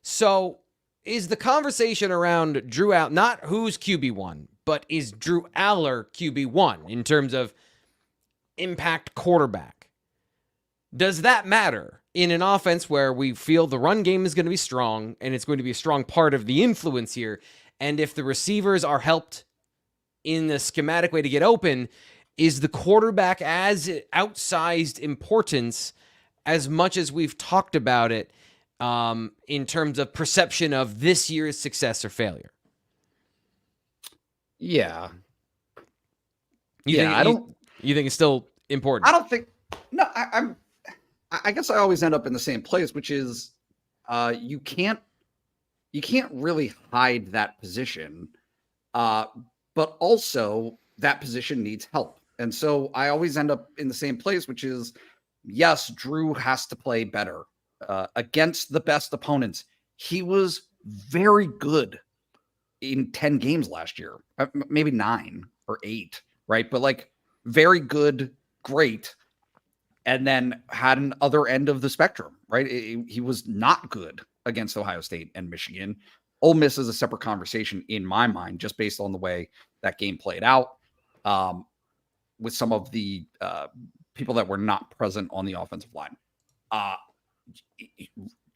So is the conversation around Drew out not who's QB1, but is Drew Aller QB1 in terms of impact quarterback? Does that matter in an offense where we feel the run game is going to be strong and it's going to be a strong part of the influence here? And if the receivers are helped in the schematic way to get open, is the quarterback as outsized importance as much as we've talked about it in terms of perception of this year's success or failure? Yeah. You think it's still important? I don't think. No, I guess I always end up in the same place, which is you can't really hide that position, but also that position needs help. And so I always end up in the same place, which is, yes, Drew has to play better against the best opponents. He was very good in 10 games last year, maybe 9 or 8, right? But like very good, great. And then had an other end of the spectrum, right? He was not good against Ohio State and Michigan. Ole Miss is a separate conversation in my mind, just based on the way that game played out with some of the people that were not present on the offensive line.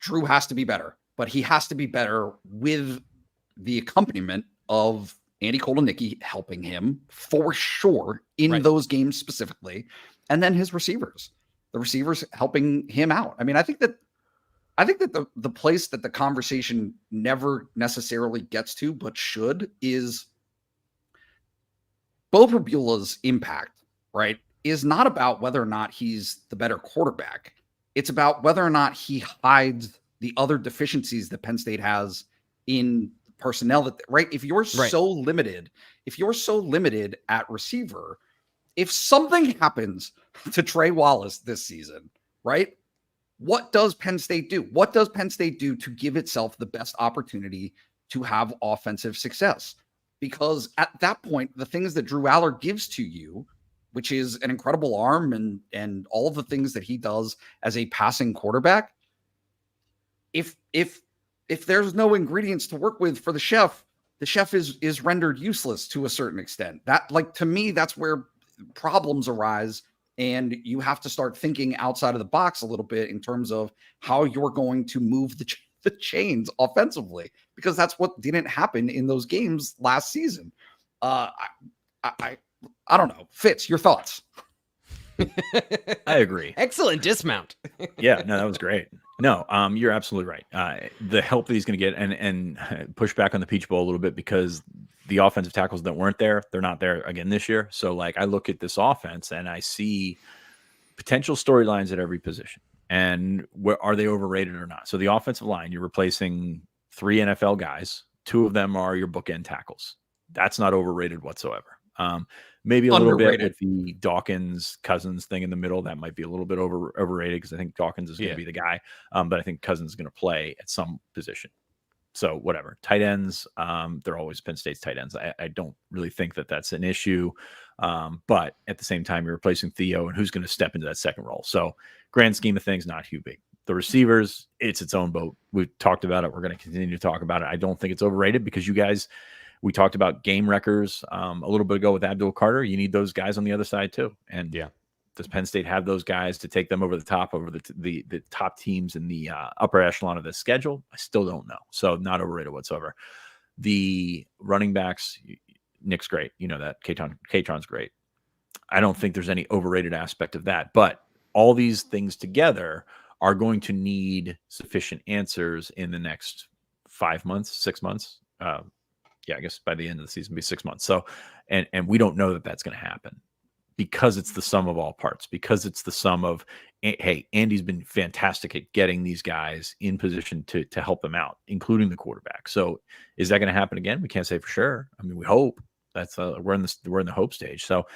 Drew has to be better, but he has to be better with the accompaniment of Andy Kotelnicki helping him for sure in those games specifically. And then his receivers, the receivers helping him out. I mean, I think that the place that the conversation never necessarily gets to, but should, is Bo Pribula's impact, right, is not about whether or not he's the better quarterback. It's about whether or not he hides the other deficiencies that Penn State has in personnel, that, right? If you're so limited at receiver, if something happens to Trey Wallace this season, right? What does Penn State do? What does Penn State do to give itself the best opportunity to have offensive success? Because at that point, the things that Drew Aller gives to you, which is an incredible arm and all of the things that he does as a passing quarterback, if there's no ingredients to work with for the chef is rendered useless to a certain extent. That, like, to me, that's where problems arise, and you have to start thinking outside of the box a little bit in terms of how you're going to move the chains offensively, because that's what didn't happen in those games last season. I don't know. Fitz, your thoughts? I agree. Excellent dismount. Yeah, no, that was great. No, you're absolutely right. The help that he's going to get, and push back on the Peach Bowl a little bit, because the offensive tackles that weren't there, they're not there again this year. So, like, I look at this offense and I see potential storylines at every position, and are they overrated or not? So the offensive line, you're replacing 3 NFL guys. 2 of them are your bookend tackles. That's not overrated whatsoever. Maybe a little bit with the Dawkins Cousins thing in the middle. That might be a little bit overrated, because I think Dawkins is going to be the guy. But I think Cousins is going to play at some position. So whatever. Tight ends, they're always Penn State's tight ends. I don't really think that that's an issue. But at the same time, you're replacing Theo, and who's going to step into that second role? So grand scheme of things, not too big. The receivers, it's its own boat. We've talked about it. We're going to continue to talk about it. I don't think it's overrated, because you guys, we talked about game wreckers a little bit ago with Abdul Carter. You need those guys on the other side too. And does Penn State have those guys to take them over the top, over the top teams in the upper echelon of the schedule? I still don't know. So not overrated whatsoever. The running backs, Nick's great. You know that. Katron's great. I don't think there's any overrated aspect of that. But all these things together are going to need sufficient answers in the next 5 months, 6 months. I guess by the end of the season, be 6 months. So, and we don't know that that's going to happen because it's the sum of all parts, because it's the sum of, hey, Andy's been fantastic at getting these guys in position to help them out, including the quarterback. So is that going to happen again? We can't say for sure. I mean, we hope. That's we're in the hope stage. So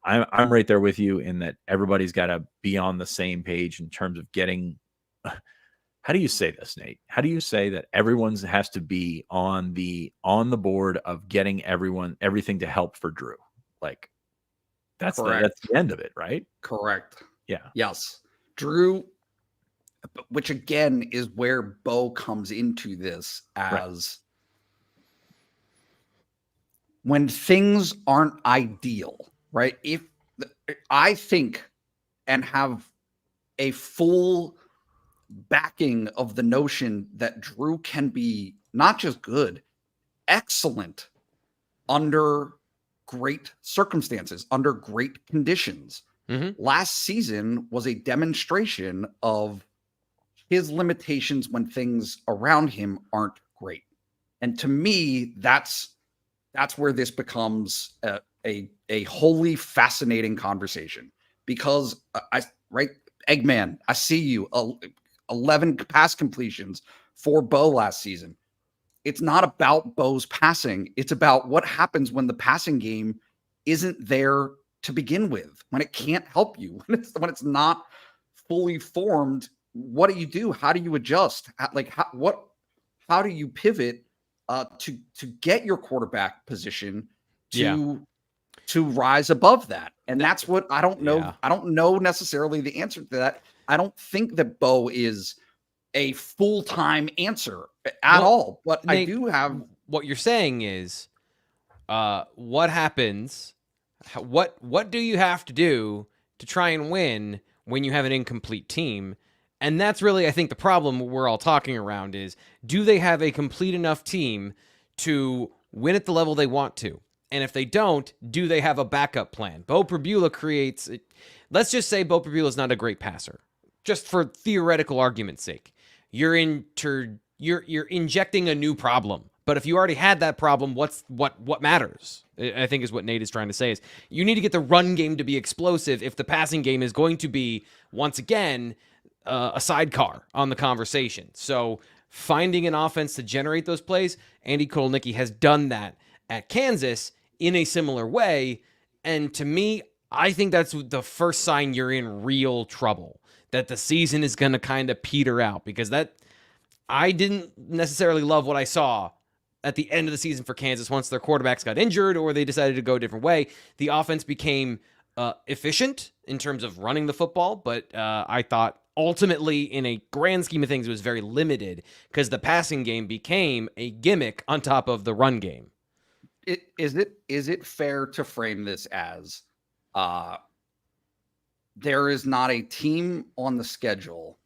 I'm right there with you in that everybody's got to be on the same page in terms of getting. How do you say this, Nate? How do you say that everyone has to be on the board of getting everything to help for Drew? Like that's the end of it, right? Correct. Yeah. Yes. Drew, which again is where Bo comes into this as when things aren't ideal, right? If I think and have a full backing of the notion that Drew can be not just good, excellent under great circumstances, under great conditions. Last season was a demonstration of his limitations when things around him aren't great. And to me, that's where this becomes a wholly fascinating conversation, because Eggman, I see you, 11 pass completions for Bo last season. It's not about Bo's passing. It's about what happens when the passing game isn't there to begin with, when it can't help you, when it's not fully formed. What do you do? How do you adjust? How do you pivot to get your quarterback position to rise above that? And that's what I don't know. Yeah. I don't know necessarily the answer to that. I don't think that Bo is a full-time answer at all, but Nate, I do have. What you're saying is, what happens? What do you have to do to try and win when you have an incomplete team? And that's really, I think, the problem we're all talking around is, do they have a complete enough team to win at the level they want to? And if they don't, do they have a backup plan? Bo Pribula creates, let's just say Bo Pribula is not a great passer, just for theoretical argument's sake. You're injecting a new problem. But if you already had that problem, what matters? I think is what Nate is trying to say is you need to get the run game to be explosive if the passing game is going to be, once again, a sidecar on the conversation. So finding an offense to generate those plays, Andy Kotelnicki has done that at Kansas in a similar way. And to me, I think that's the first sign you're in real trouble, that the season is going to kind of peter out, because I didn't necessarily love what I saw at the end of the season for Kansas once their quarterbacks got injured or they decided to go a different way. The offense became efficient in terms of running the football, but I thought ultimately, in a grand scheme of things, it was very limited because the passing game became a gimmick on top of the run game. Is it fair to frame this as there is not a team on the schedule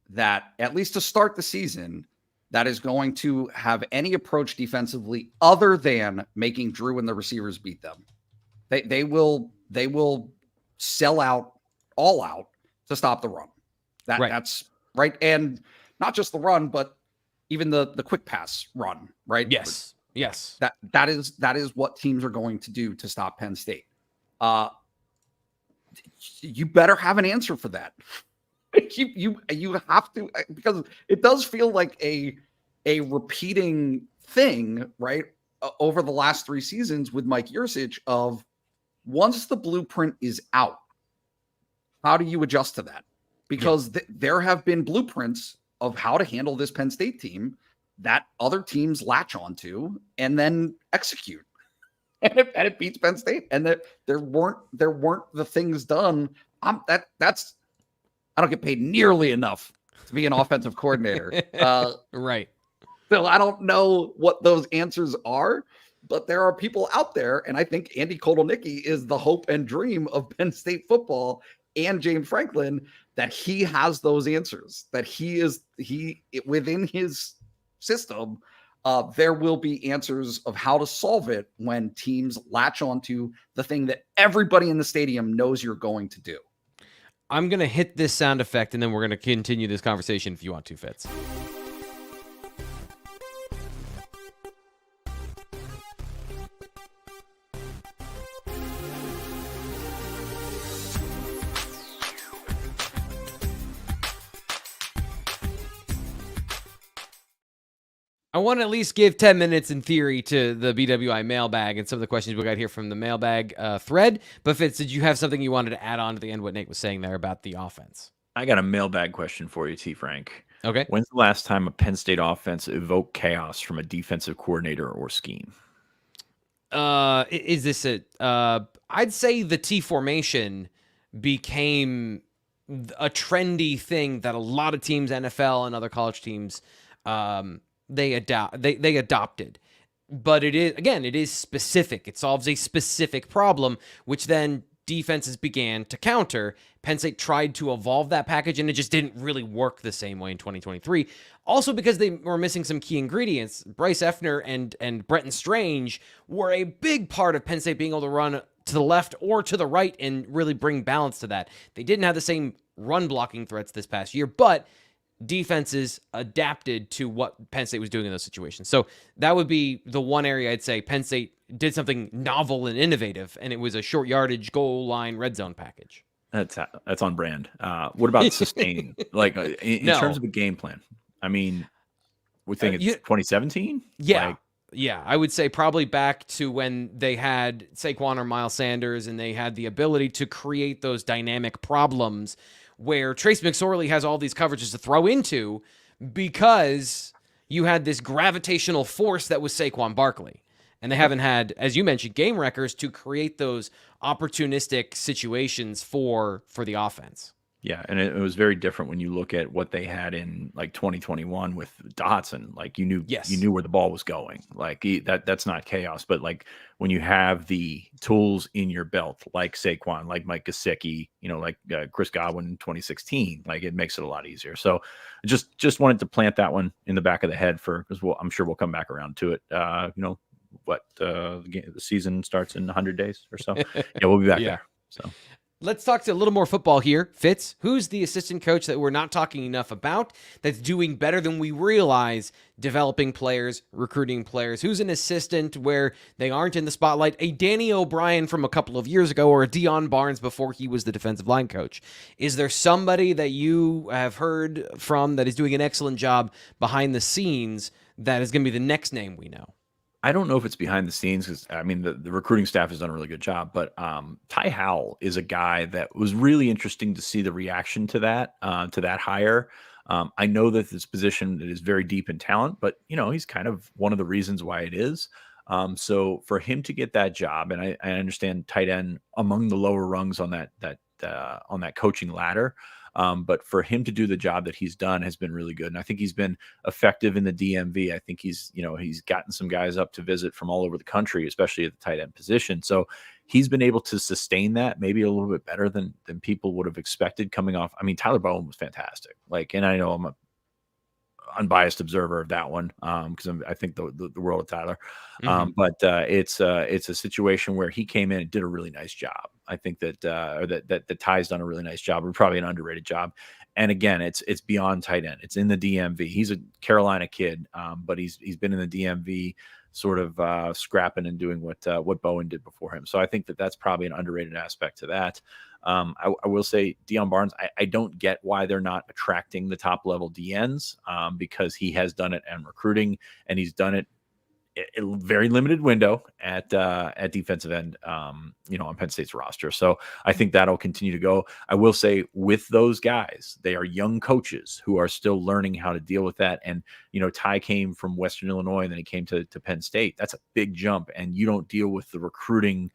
that, at least to start the season, that is going to have any approach defensively other than making Drew and the receivers beat them? They will sell out, all out, to stop the run. That's right. And not just the run, but even the quick pass run, right? Yes. That is what teams are going to do to stop Penn State. You better have an answer for that. You have to, because it does feel like a repeating thing, right? Over the last 3 seasons with Mike Yurcich, of once the blueprint is out, how do you adjust to that? Because there have been blueprints of how to handle this Penn State team that other teams latch onto and then execute. And it beats Penn State. And that there weren't the things done. I don't get paid nearly enough to be an offensive coordinator. Right. So I don't know what those answers are, but there are people out there, and I think Andy Kotelnicki is the hope and dream of Penn State football and James Franklin, that he has those answers, that he within his system, there will be answers of how to solve it when teams latch onto the thing that everybody in the stadium knows you're going to do. I'm going to hit this sound effect, and then we're going to continue this conversation if you want to, Fitz. I want to at least give 10 minutes in theory to the BWI mailbag and some of the questions we got here from the mailbag thread. But Fitz, did you have something you wanted to add on to the end what Nate was saying there about the offense? I got a mailbag question for you, T. Frank. Okay. When's the last time a Penn State offense evoked chaos from a defensive coordinator or scheme? Is this I'd say the T formation became a trendy thing that a lot of teams, NFL and other college teams, they adopted. But it is specific. It solves a specific problem, which then defenses began to counter. Penn State tried to evolve that package, and it just didn't really work the same way in 2023. Also because they were missing some key ingredients. Bryce Effner and Brenton Strange were a big part of Penn State being able to run to the left or to the right and really bring balance to that. They didn't have the same run blocking threats this past year, but defenses adapted to what Penn State was doing in those situations. So that would be the one area I'd say Penn State did something novel and innovative, and it was a short yardage goal line red zone package. That's on brand. What about sustaining? Like in terms of a game plan? I mean, we think it's 2017. Yeah. Yeah, I would say probably back to when they had Saquon or Miles Sanders and they had the ability to create those dynamic problems where Trace McSorley has all these coverages to throw into because you had this gravitational force that was Saquon Barkley. And they haven't had, as you mentioned, game wreckers to create those opportunistic situations for the offense. Yeah, and it was very different when you look at what they had in like 2021 with Dotson. Like you knew where the ball was going. Like that's not chaos, but like when you have the tools in your belt, like Saquon, like Mike Gesicki, like Chris Godwin in 2016, like it makes it a lot easier. So just wanted to plant that one in the back of the head because I'm sure we'll come back around to it. The season starts in 100 days or so. Yeah, we'll be back there. So. Let's talk to a little more football here. Fitz, who's the assistant coach that we're not talking enough about that's doing better than we realize developing players, recruiting players? Who's an assistant where they aren't in the spotlight? A Danny O'Brien from a couple of years ago or a Deion Barnes before he was the defensive line coach. Is there somebody that you have heard from that is doing an excellent job behind the scenes that is going to be the next name we know? I don't know if it's behind the scenes because I mean the recruiting staff has done a really good job, but Ty Howell is a guy that was really interesting to see the reaction to that hire. I know that this position is very deep in talent, but he's kind of one of the reasons why it is. So for him to get that job, and I understand tight end among the lower rungs on that coaching ladder. But for him to do the job that he's done has been really good. And I think he's been effective in the DMV. I think he's gotten some guys up to visit from all over the country, especially at the tight end position. So he's been able to sustain that maybe a little bit better than people would have expected coming off. I mean, Tyler Bowen was fantastic. And I know I'm a unbiased observer of that one because I think the world of Tyler. But it's a situation where he came in and did a really nice job. I think that Ty's done a really nice job, or probably an underrated job. And again, it's beyond tight end. It's in the DMV. He's a Carolina kid, but he's been in the DMV sort of scrapping and doing what Bowen did before him. So I think that's probably an underrated aspect to that. I will say Deion Barnes, I don't get why they're not attracting the top level DNs because he has done it in recruiting and he's done it a very limited window at defensive end, on Penn State's roster. So I think that'll continue to go. I will say with those guys, they are young coaches who are still learning how to deal with that. And, Ty came from Western Illinois and then he came to Penn State. That's a big jump. And you don't deal with the recruiting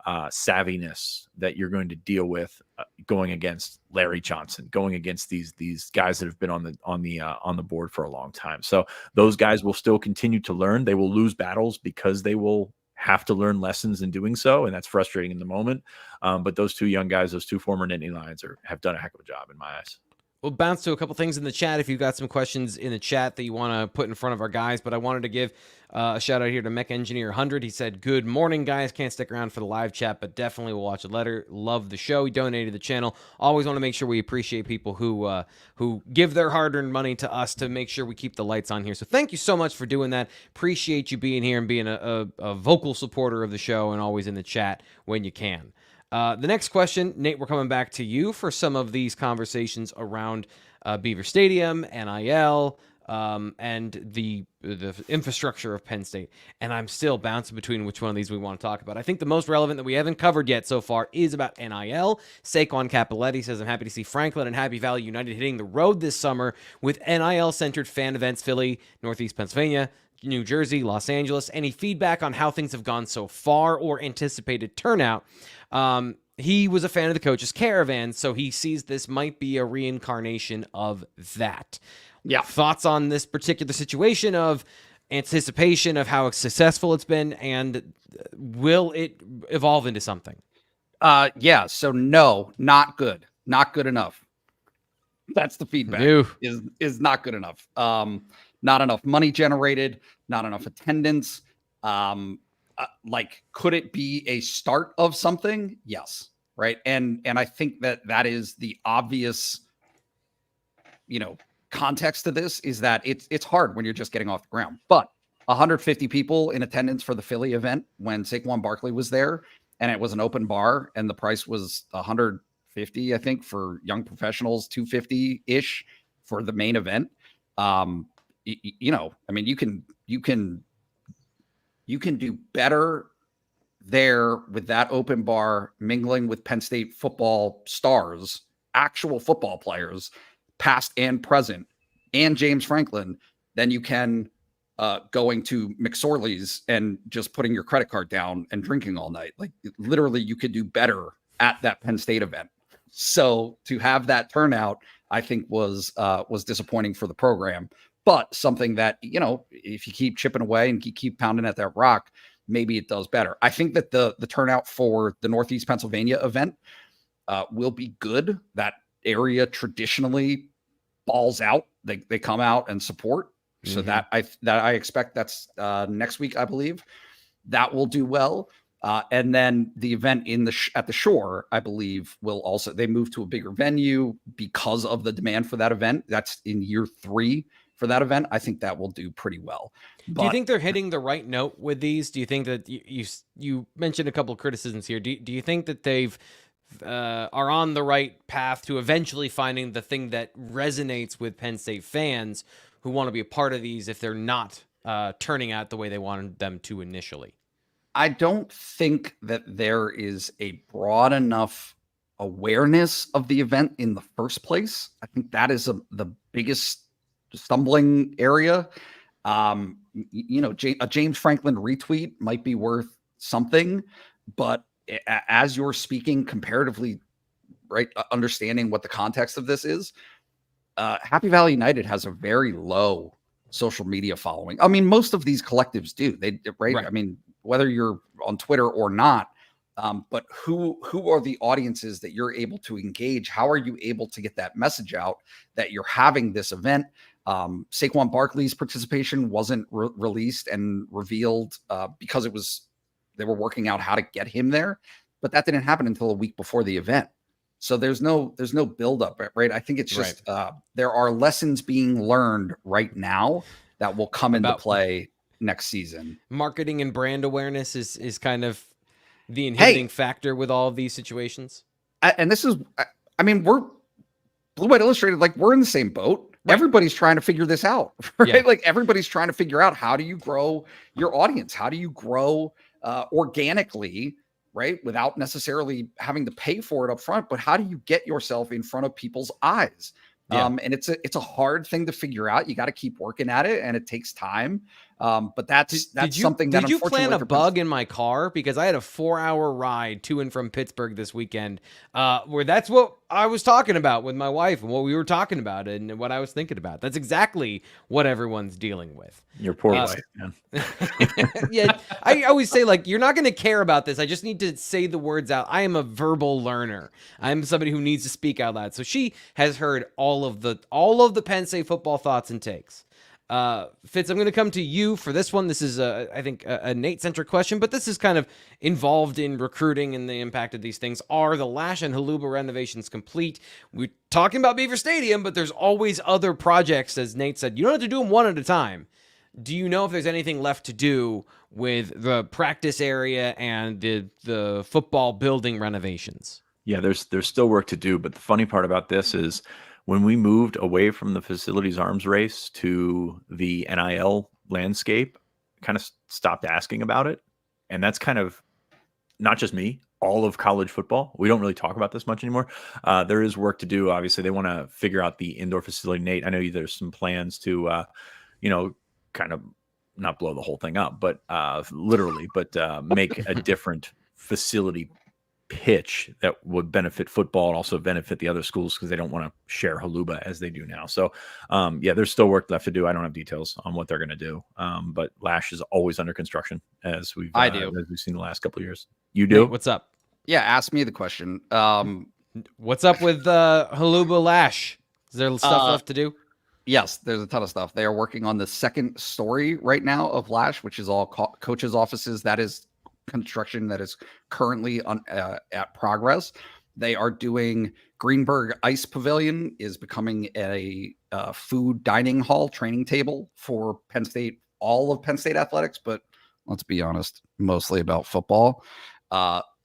savviness that you're going to deal with going against Larry Johnson, going against these guys that have been on the board for a long time. So those guys will still continue to learn. They will lose battles because they will have to learn lessons in doing so, and that's frustrating in the moment. But those two young guys, those two former Nittany Lions, have done a heck of a job in my eyes. We'll bounce to a couple things in the chat if you've got some questions in the chat that you want to put in front of our guys. But I wanted to give a shout out here to Mech Engineer 100. He said, "Good morning, guys. Can't stick around for the live chat, but definitely will watch it later. Love the show." He donated to the channel. Always want to make sure we appreciate people who give their hard-earned money to us to make sure we keep the lights on here. So thank you so much for doing that. Appreciate you being here and being a vocal supporter of the show and always in the chat when you can. The next question, Nate, we're coming back to you for some of these conversations around Beaver Stadium, NIL, and the infrastructure of Penn State. And I'm still bouncing between which one of these we want to talk about. I think the most relevant that we haven't covered yet so far is about NIL. Saquon Capoletti says, I'm happy to see Franklin and Happy Valley United hitting the road this summer with NIL-centered fan events, Philly, Northeast Pennsylvania, New Jersey, Los Angeles. Any feedback on how things have gone so far or anticipated turnout? He was a fan of the Coach's Caravan, so he sees this might be a reincarnation of that. Yeah. Thoughts on this particular situation of anticipation of how successful it's been, and will it evolve into something? Yeah. So no, not good. Not good enough. That's the feedback. Is not good enough. Not enough money generated, not enough attendance. Like, could it be a start of something? Yes. Right. And I think that is the obvious, context to this, is that it's hard when you're just getting off the ground. But 150 people in attendance for the Philly event when Saquon Barkley was there, and it was an open bar, and the price was 150, I think, for young professionals, 250-ish for the main event. I mean, you can do better there with that open bar, mingling with Penn State football stars, actual football players, past and present, and James Franklin, than you can going to McSorley's and just putting your credit card down and drinking all night. Like, literally, you could do better at that Penn State event. So to have that turnout, I think was disappointing for the program, but something that, if you keep chipping away and keep pounding at that rock, maybe it does better. I think that the turnout for the Northeast Pennsylvania event will be good. That area traditionally balls out. They come out and support. So that I expect that's next week, I believe, that will do well. And then the event at the Shore, I believe, will also, they move to a bigger venue because of the demand for that event. That's in year 3 for that event. I think that will do pretty well. Do you think they're hitting the right note with these? Do you think that you mentioned a couple of criticisms here? Do you think that they've are on the right path to eventually finding the thing that resonates with Penn State fans who want to be a part of these if they're not turning out the way they wanted them to initially? I don't think that there is a broad enough awareness of the event in the first place. I think that is the biggest stumbling area. A James Franklin retweet might be worth something, but as you're speaking comparatively, right, understanding what the context of this is, Happy Valley United has a very low social media following. I mean, most of these collectives do. Right? I mean, whether you're on Twitter or not, but who are the audiences that you're able to engage? How are you able to get that message out that you're having this event? Saquon Barkley's participation wasn't released and revealed because they were working out how to get him there, but that didn't happen until a week before the event. So there's no buildup, right? I think it's just there are lessons being learned right now that will come into play next season. Marketing and brand awareness is kind of the inhibiting factor with all of these situations. And this is, I mean, we're Blue White Illustrated, like, we're in the same boat. Right. Everybody's trying to figure this out, right? Yeah. Like, everybody's trying to figure out, how do you grow your audience? How do you grow organically, right? Without necessarily having to pay for it up front, but how do you get yourself in front of people's eyes? Yeah. And it's a hard thing to figure out. You got to keep working at it, and it takes time. But that's something that, did you plant a bug in my car? Because I had a 4-hour ride to and from Pittsburgh this weekend, where that's what I was talking about with my wife and what we were talking about and what I was thinking about. That's exactly what everyone's dealing with. Your poor wife, man. Yeah, I always say, like, you're not going to care about this. I just need to say the words out. I am a verbal learner. I'm somebody who needs to speak out loud. So she has heard all of the Penn State football thoughts and takes. Fitz, I'm going to come to you for this one. This is, I think, a Nate-centric question, but this is kind of involved in recruiting and the impact of these things. Are the Lash and Haluba renovations complete? We're talking about Beaver Stadium, but there's always other projects, as Nate said. You don't have to do them one at a time. Do you know if there's anything left to do with the practice area and the football building renovations? Yeah, there's still work to do, but the funny part about this is when we moved away from the facilities arms race to the NIL landscape, kind of stopped asking about it. And that's kind of not just me, all of college football. We don't really talk about this much anymore. There is work to do. Obviously, they want to figure out the indoor facility. Nate, I know there's some plans to, kind of not blow the whole thing up, but literally, but make a different facility pitch that would benefit football and also benefit the other schools because they don't want to share Haluba as they do now. So, there's still work left to do. I don't have details on what they're going to do, but Lash is always under construction as we've seen the last couple of years. You do? Nate, what's up? Yeah, ask me the question. What's up with Haluba Lash? Is there stuff left to do? Yes, there's a ton of stuff. They are working on the second story right now of Lash, which is all coaches' offices. That is construction that is currently at progress. They are doing Greenberg Ice Pavilion is becoming a food dining hall training table for Penn State, all of Penn State athletics, but let's be honest, mostly about football.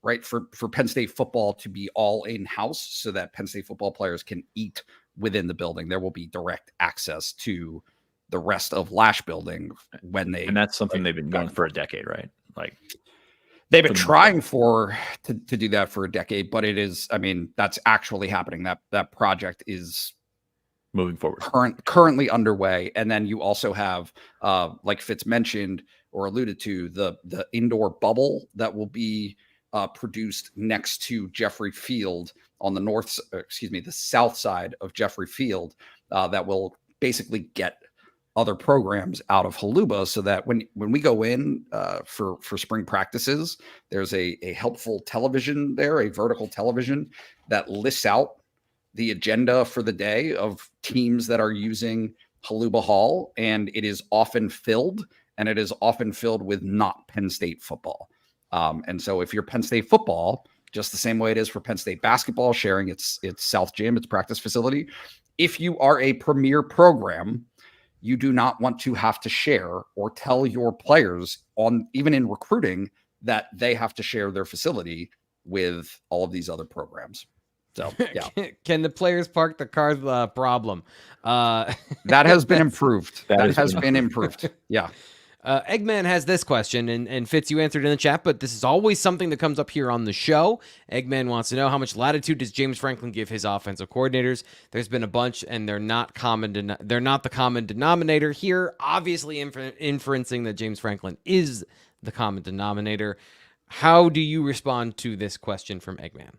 Right, for Penn State football to be all in-house so that Penn State football players can eat within the building. There will be direct access to the rest of Lash building when they... And that's something they've been going for a decade, right? Like they've been trying to do that for a decade, but it is, I mean, that's actually happening. That project is moving forward, currently underway. And then you also have, like Fitz mentioned or alluded to, the indoor bubble that will be produced next to Jeffrey Field on the south side of Jeffrey Field, that will basically get other programs out of Haluba so that when we go in for spring practices, there's a helpful television there, a vertical television that lists out the agenda for the day of teams that are using Haluba Hall. And it is often filled, and it is often filled with not Penn State football. And so if you're Penn State football, just the same way it is for Penn State basketball, sharing its South Gym, its practice facility, if you are a premier program, you do not want to have to share or tell your players even in recruiting that they have to share their facility with all of these other programs. So, yeah. Can the players park the cars? Problem. That has been improved. That has been improved. Yeah. Eggman has this question, and Fitz, you answered in the chat, but this is always something that comes up here on the show. Eggman wants to know, how much latitude does James Franklin give his offensive coordinators? There's been a bunch, and they're not the common denominator here. Obviously, inferencing that James Franklin is the common denominator. How do you respond to this question from Eggman?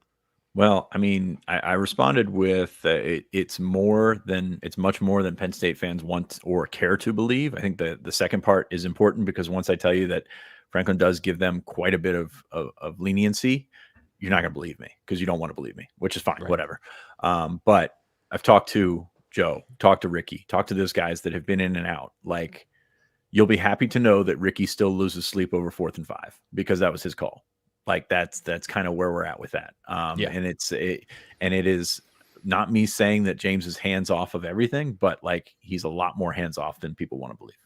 Well, I mean, I responded with it's much more than Penn State fans want or care to believe. I think the second part is important because once I tell you that Franklin does give them quite a bit of leniency, you're not going to believe me because you don't want to believe me, which is fine, right. Whatever. But I've talked to Joe, talked to Ricky, talked to those guys that have been in and out. Like, you'll be happy to know that Ricky still loses sleep over 4th and 5 because that was his call. Like that's kind of where we're at with that. And it is not me saying that James is hands off of everything, but like he's a lot more hands off than people want to believe.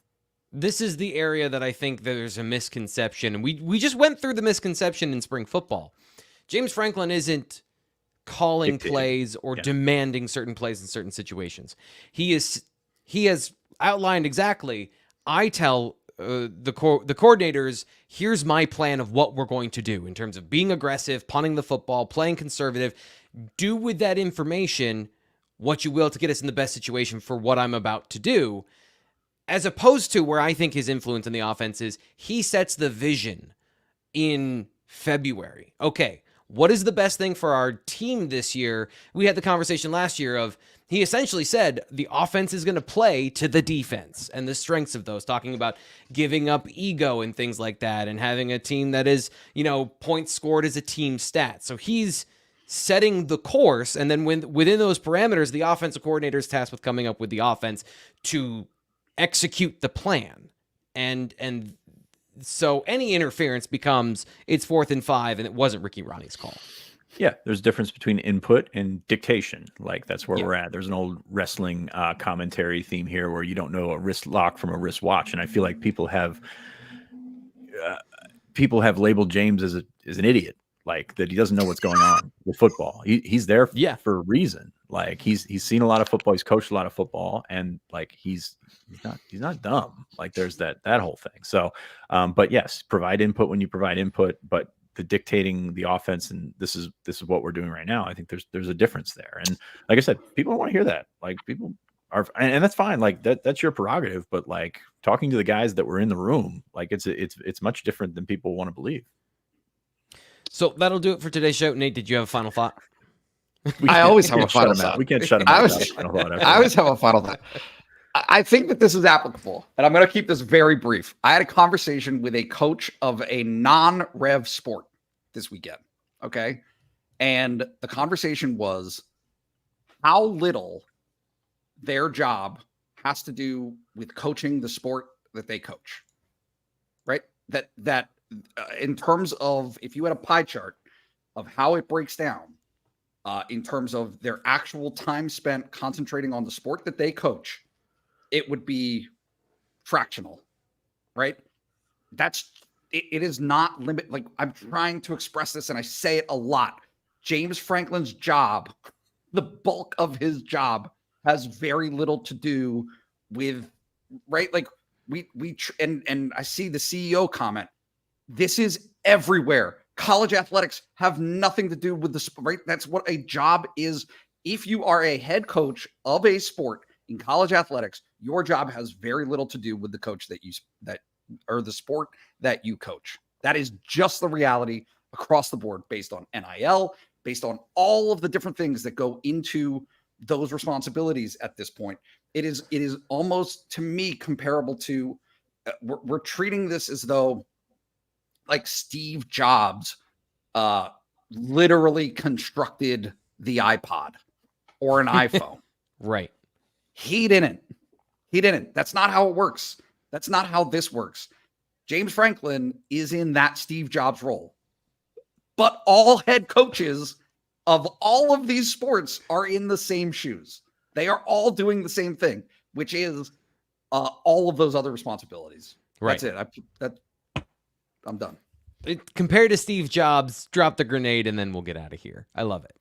This is the area that I think there's a misconception. And we just went through the misconception in spring football. James Franklin isn't calling plays or demanding certain plays in certain situations. He has outlined exactly, I tell the coordinators, here's my plan of what we're going to do in terms of being aggressive, punting the football, playing conservative. Do with that information what you will to get us in the best situation for what I'm about to do, as opposed to where I think his influence in the offense is he sets the vision in February. Okay, what is the best thing for our team this year? We had the conversation last year of, he essentially said the offense is going to play to the defense and the strengths of those, talking about giving up ego and things like that and having a team that is, points scored as a team stat. So he's setting the course. And then within those parameters, the offensive coordinator is tasked with coming up with the offense to execute the plan. And so any interference becomes it's 4th and 5 and it wasn't Ricky Ronnie's call. Yeah, there's a difference between input and dictation. Like that's where we're at. There's an old wrestling commentary theme here where you don't know a wrist lock from a wrist watch, and I feel like people have labeled James as an idiot. like that he doesn't know what's going on with football. He's there for a reason. Like he's seen a lot of football, he's coached a lot of football, and like he's not dumb. Like there's that whole thing. So but yes, provide input when you provide input, but the dictating the offense, and this is what we're doing right now. I think there's a difference there. And like I said, people don't want to hear that. Like people are, and that's fine. Like that's your prerogative, but like talking to the guys that were in the room, like it's much different than people want to believe. So that'll do it for today's show. Nate, did you have a final thought? I always have a final thought. We can't shut him out. I always have a final thought. I think that this is applicable, and I'm going to keep this very brief. I had a conversation with a coach of a non-rev sport this weekend, okay? And the conversation was how little their job has to do with coaching the sport that they coach, right? That in terms of, if you had a pie chart of how it breaks down, in terms of their actual time spent concentrating on the sport that they coach, it would be fractional, right? It is not limit. Like I'm trying to express this and I say it a lot. James Franklin's job, the bulk of his job has very little to do with, right? Like and I see the CEO comment. This is everywhere. College athletics have nothing to do with the sport, right? That's what a job is. If you are a head coach of a sport in college athletics, your job has very little to do with the coach or the sport that you coach. That is just the reality across the board, based on NIL, based on all of the different things that go into those responsibilities at this point. It is almost, to me, comparable to we're treating this as though like Steve Jobs literally constructed the iPod or an iPhone. Right. He didn't. That's not how it works. That's not how this works. James Franklin is in that Steve Jobs role. But all head coaches of all of these sports are in the same shoes. They are all doing the same thing, which is all of those other responsibilities. Right. That's it. I'm done. Compared to Steve Jobs, drop the grenade and then we'll get out of here. I love it.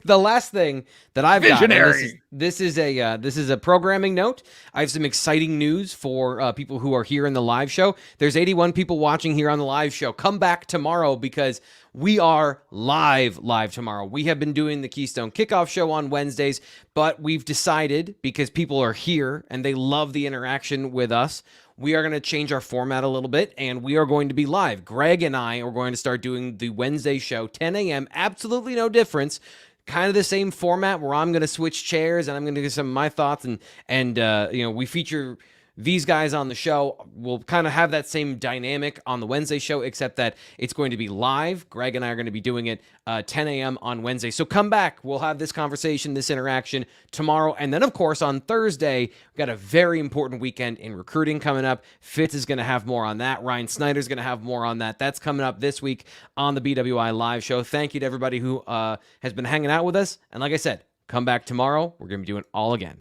The last thing that I've got, this is a programming note. I have some exciting news for people who are here in the live show. There's 81 people watching here on the live show. Come back tomorrow because we are live tomorrow. We have been doing the Keystone Kickoff Show on Wednesdays, but we've decided, because people are here and they love the interaction with us, we are going to change our format a little bit, and we are going to be live. Greg and I are going to start doing the Wednesday show, 10 a.m., absolutely no difference. Kind of the same format where I'm going to switch chairs and I'm going to give some of my thoughts, and we feature these guys on the show. We'll kind of have that same dynamic on the Wednesday show, except that it's going to be live. Greg and I are going to be doing it 10 a.m. on Wednesday. So come back. We'll have this conversation, this interaction tomorrow. And then, of course, on Thursday, we've got a very important weekend in recruiting coming up. Fitz is going to have more on that. Ryan Snyder's going to have more on that. That's coming up this week on the BWI Live Show. Thank you to everybody who has been hanging out with us. And like I said, come back tomorrow. We're going to be doing it all again.